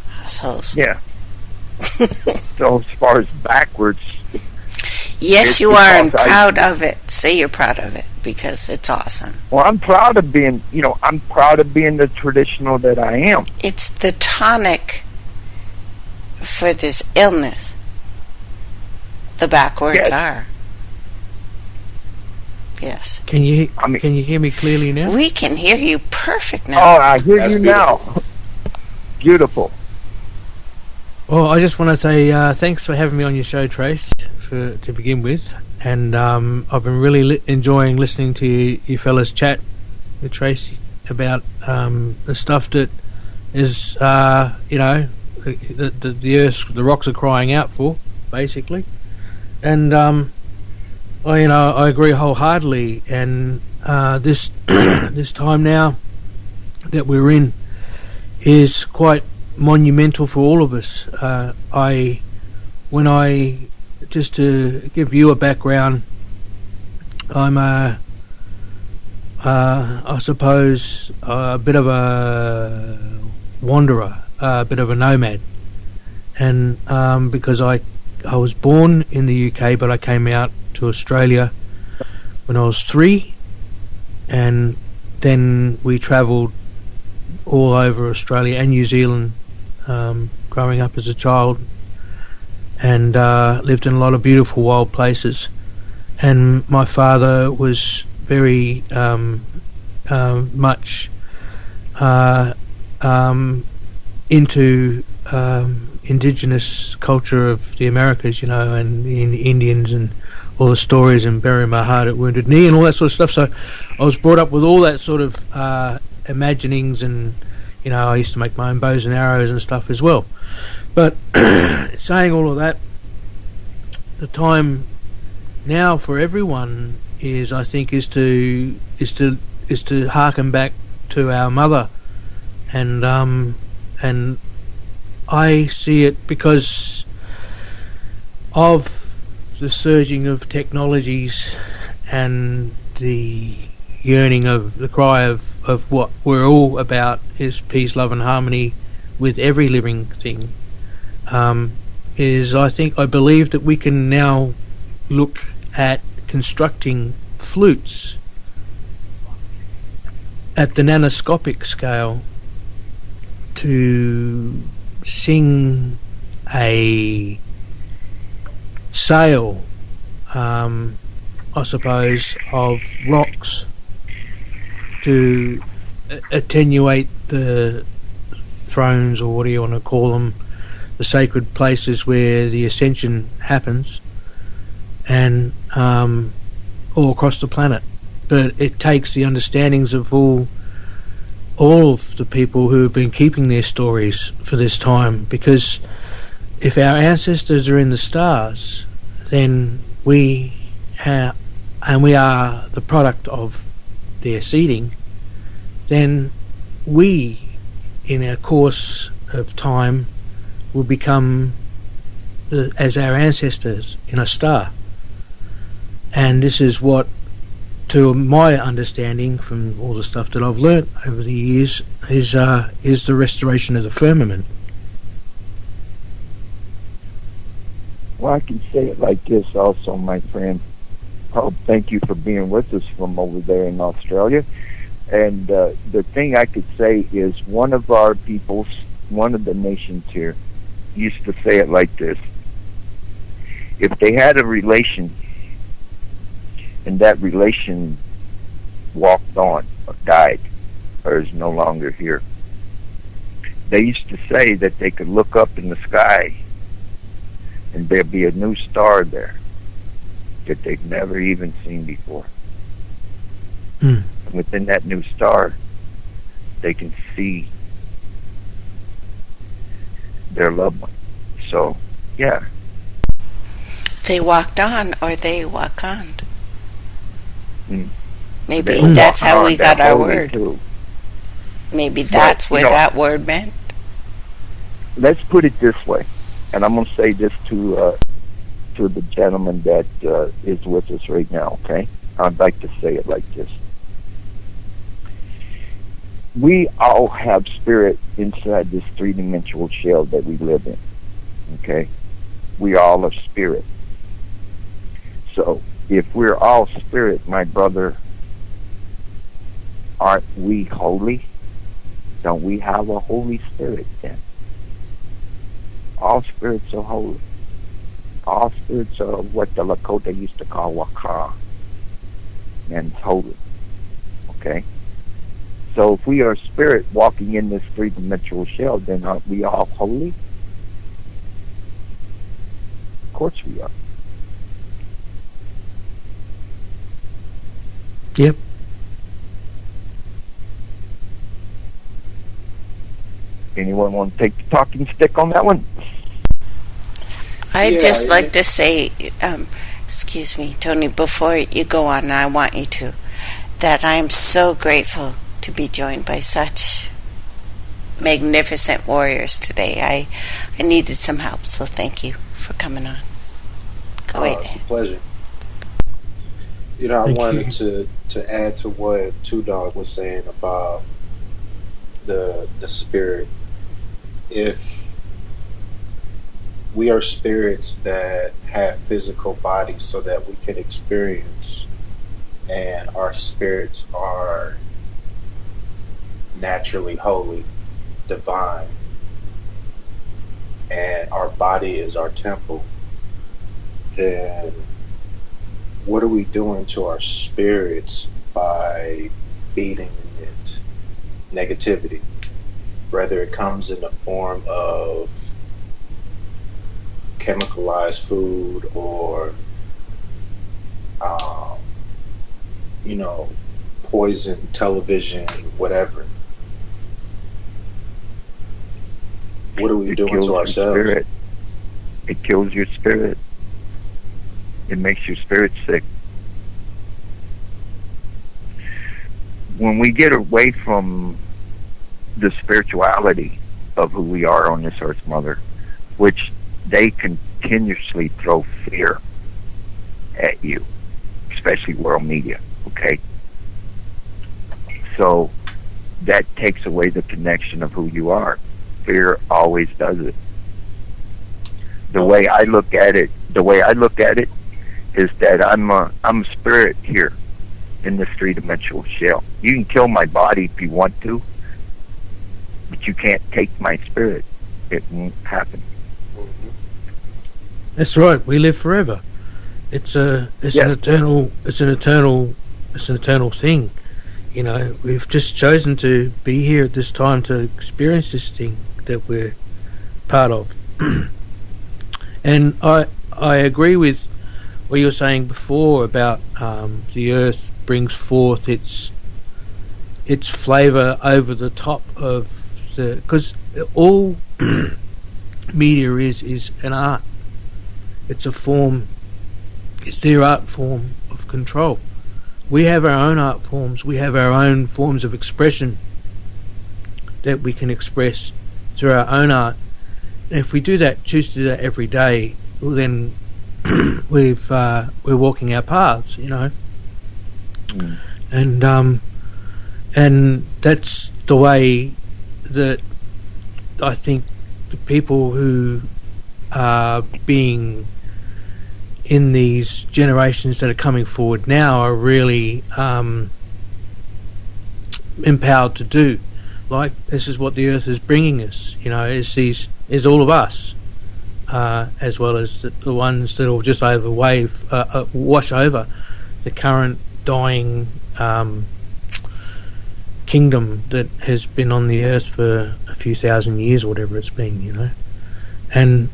[SPEAKER 1] Assholes.
[SPEAKER 2] Yeah. So as far as backwards,
[SPEAKER 1] yes, you are, and proud of it. Say you're proud of it because it's awesome.
[SPEAKER 2] Well, I'm proud of being the traditional that I am.
[SPEAKER 1] It's the tonic for this illness. The backwards are. Yes.
[SPEAKER 4] Can you hear me clearly now?
[SPEAKER 1] We can hear you perfect now.
[SPEAKER 2] Oh, I hear you now. Beautiful.
[SPEAKER 4] Well, I just want to say thanks for having me on your show, Trace, to begin with. And I've been really enjoying listening to you fellas chat with Tracy. about the stuff that is, the earth, the rocks are crying out for, basically. And I agree wholeheartedly. And this this time now that we're in is quite monumental for all of us. Just to give you a background, I'm I suppose a bit of a wanderer, a bit of a nomad, and because I was born in the UK, but I came out to Australia when I was 3, and then we travelled all over Australia and New Zealand, growing up as a child, and lived in a lot of beautiful wild places. And my father was very much into indigenous culture of the Americas, and the Indians and all the stories, and burying my heart at Wounded Knee and all that sort of stuff. So I was brought up with all that sort of imaginings, and I used to make my own bows and arrows and stuff as well. But saying all of that, the time now for everyone is, I think, is to harken back to our mother, and I see it because of the surging of technologies and the yearning of the cry of what we're all about is peace, love and harmony with every living thing. I believe that we can now look at constructing flutes at the nanoscopic scale to sing a sail, I suppose, of rocks to attenuate the thrones, or what do you want to call them, the sacred places where the ascension happens, and all across the planet. But it takes the understandings of all of the people who have been keeping their stories for this time, because if our ancestors are in the stars, then we are the product of their seeding, then we, in a course of time, will become as our ancestors in a star. And this is what, to my understanding from all the stuff that I've learnt over the years, is the restoration of the firmament.
[SPEAKER 2] Well, I can say it like this also, my friend. Oh, thank you for being with us from over there in Australia. And the thing I could say is one of our peoples, one of the nations here, used to say it like this. If they had a relation and that relation walked on or died or is no longer here, they used to say that they could look up in the sky and there'd be a new star there that they'd never even seen before. And within that new star, they can see their loved one. So, yeah.
[SPEAKER 1] They walked on, or they walk on. Maybe
[SPEAKER 2] They
[SPEAKER 1] that's how we got our
[SPEAKER 2] holy
[SPEAKER 1] word.
[SPEAKER 2] too.
[SPEAKER 1] Maybe that's what that word meant.
[SPEAKER 2] Let's put it this way, and I'm going to say this to the gentleman that is with us right now, okay? I'd like to say it like this. We all have spirit inside this three-dimensional shell that we live in, okay? We all are spirit. So, if we're all spirit, my brother, aren't we holy? Don't we have a Holy Spirit then? All spirits are holy. All spirits are what the Lakota used to call Waka. And it's holy. Okay? So if we are spirit walking in this three-dimensional shell, then aren't we all holy? Of course we are.
[SPEAKER 4] Yep.
[SPEAKER 2] Anyone want to take the talking stick on that one?
[SPEAKER 1] I'd just like to say, excuse me, Tony, before you go on, and I want you to, that I'm so grateful to be joined by such magnificent warriors today. I needed some help, so thank you for coming on. Go ahead.
[SPEAKER 3] It's a pleasure. I wanted to add to what Two Dog was saying about the spirit. If we are spirits that have physical bodies so that we can experience, and our spirits are naturally holy, divine, and our body is our temple, then what are we doing to our spirits by feeding it negativity? Whether it comes in the form of chemicalized food or poison, television, whatever. What are we doing to ourselves?
[SPEAKER 2] Spirit. It kills your spirit. It makes your spirit sick. When we get away from the spirituality of who we are on this earth, Mother, which they continuously throw fear at you, especially world media, okay? So that takes away the connection of who you are. Fear always does it. The way I look at it is that I'm a spirit here in this three-dimensional shell. You can kill my body if you want to, but you can't take my spirit. It won't happen.
[SPEAKER 3] Mm-hmm.
[SPEAKER 4] That's right. We live forever. It's an eternal thing. We've just chosen to be here at this time to experience this thing that we're part of. And I agree with what you were saying before about the earth brings forth its flavour over the top of because all media is an art. It's a form. It's their art form of control. We have our own art forms. We have our own forms of expression that we can express through our own art. And if we choose to do that every day, well, then we're walking our paths, and that's the way that I think the people who are being in these generations that are coming forward now are really empowered to do. Like, this is what the earth is bringing us, is all of us, as well as the ones that will just wash over the current dying kingdom that has been on the earth for a few thousand years or whatever it's been, And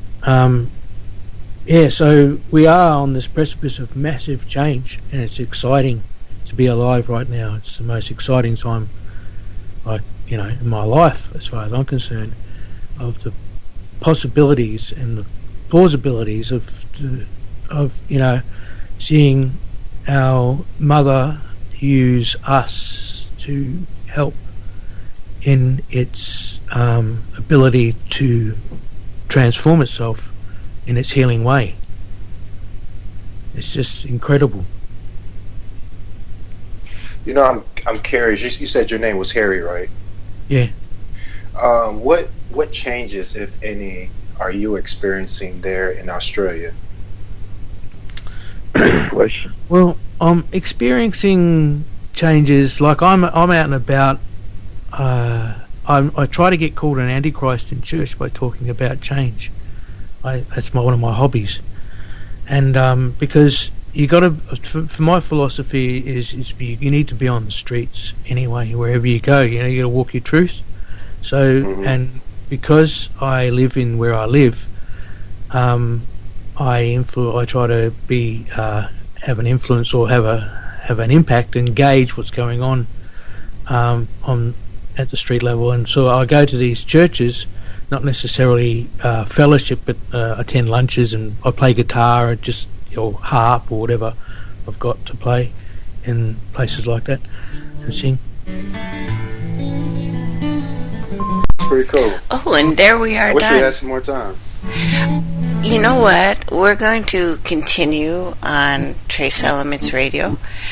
[SPEAKER 4] so we are on this precipice of massive change, and it's exciting to be alive right now. It's the most exciting time, in my life, as far as I'm concerned, of the possibilities and the plausibilities of seeing our mother use us to help in its ability to transform itself in its healing way. It's just incredible.
[SPEAKER 3] I'm curious. You said your name was Harry, right?
[SPEAKER 4] Yeah.
[SPEAKER 3] What changes, if any, are you experiencing there in Australia?
[SPEAKER 2] Question.
[SPEAKER 4] Well, I'm experiencing changes. Like I'm out and about. I try to get called an antichrist in church by talking about change. That's one of my hobbies, and because you got to. For my philosophy is you need to be on the streets anyway, wherever you go. You got to walk your truth. So and because I live in where I live, I try to be have an influence or have an impact and gauge what's going on at the street level, and so I go to these churches, not necessarily fellowship, but attend lunches, and I play guitar or harp or whatever I've got to play in places like that and sing.
[SPEAKER 3] It's pretty cool.
[SPEAKER 1] Oh, and there we are
[SPEAKER 3] I wish
[SPEAKER 1] done.
[SPEAKER 3] we had some more time.
[SPEAKER 1] You know what? We're going to continue on Trace Elements Radio.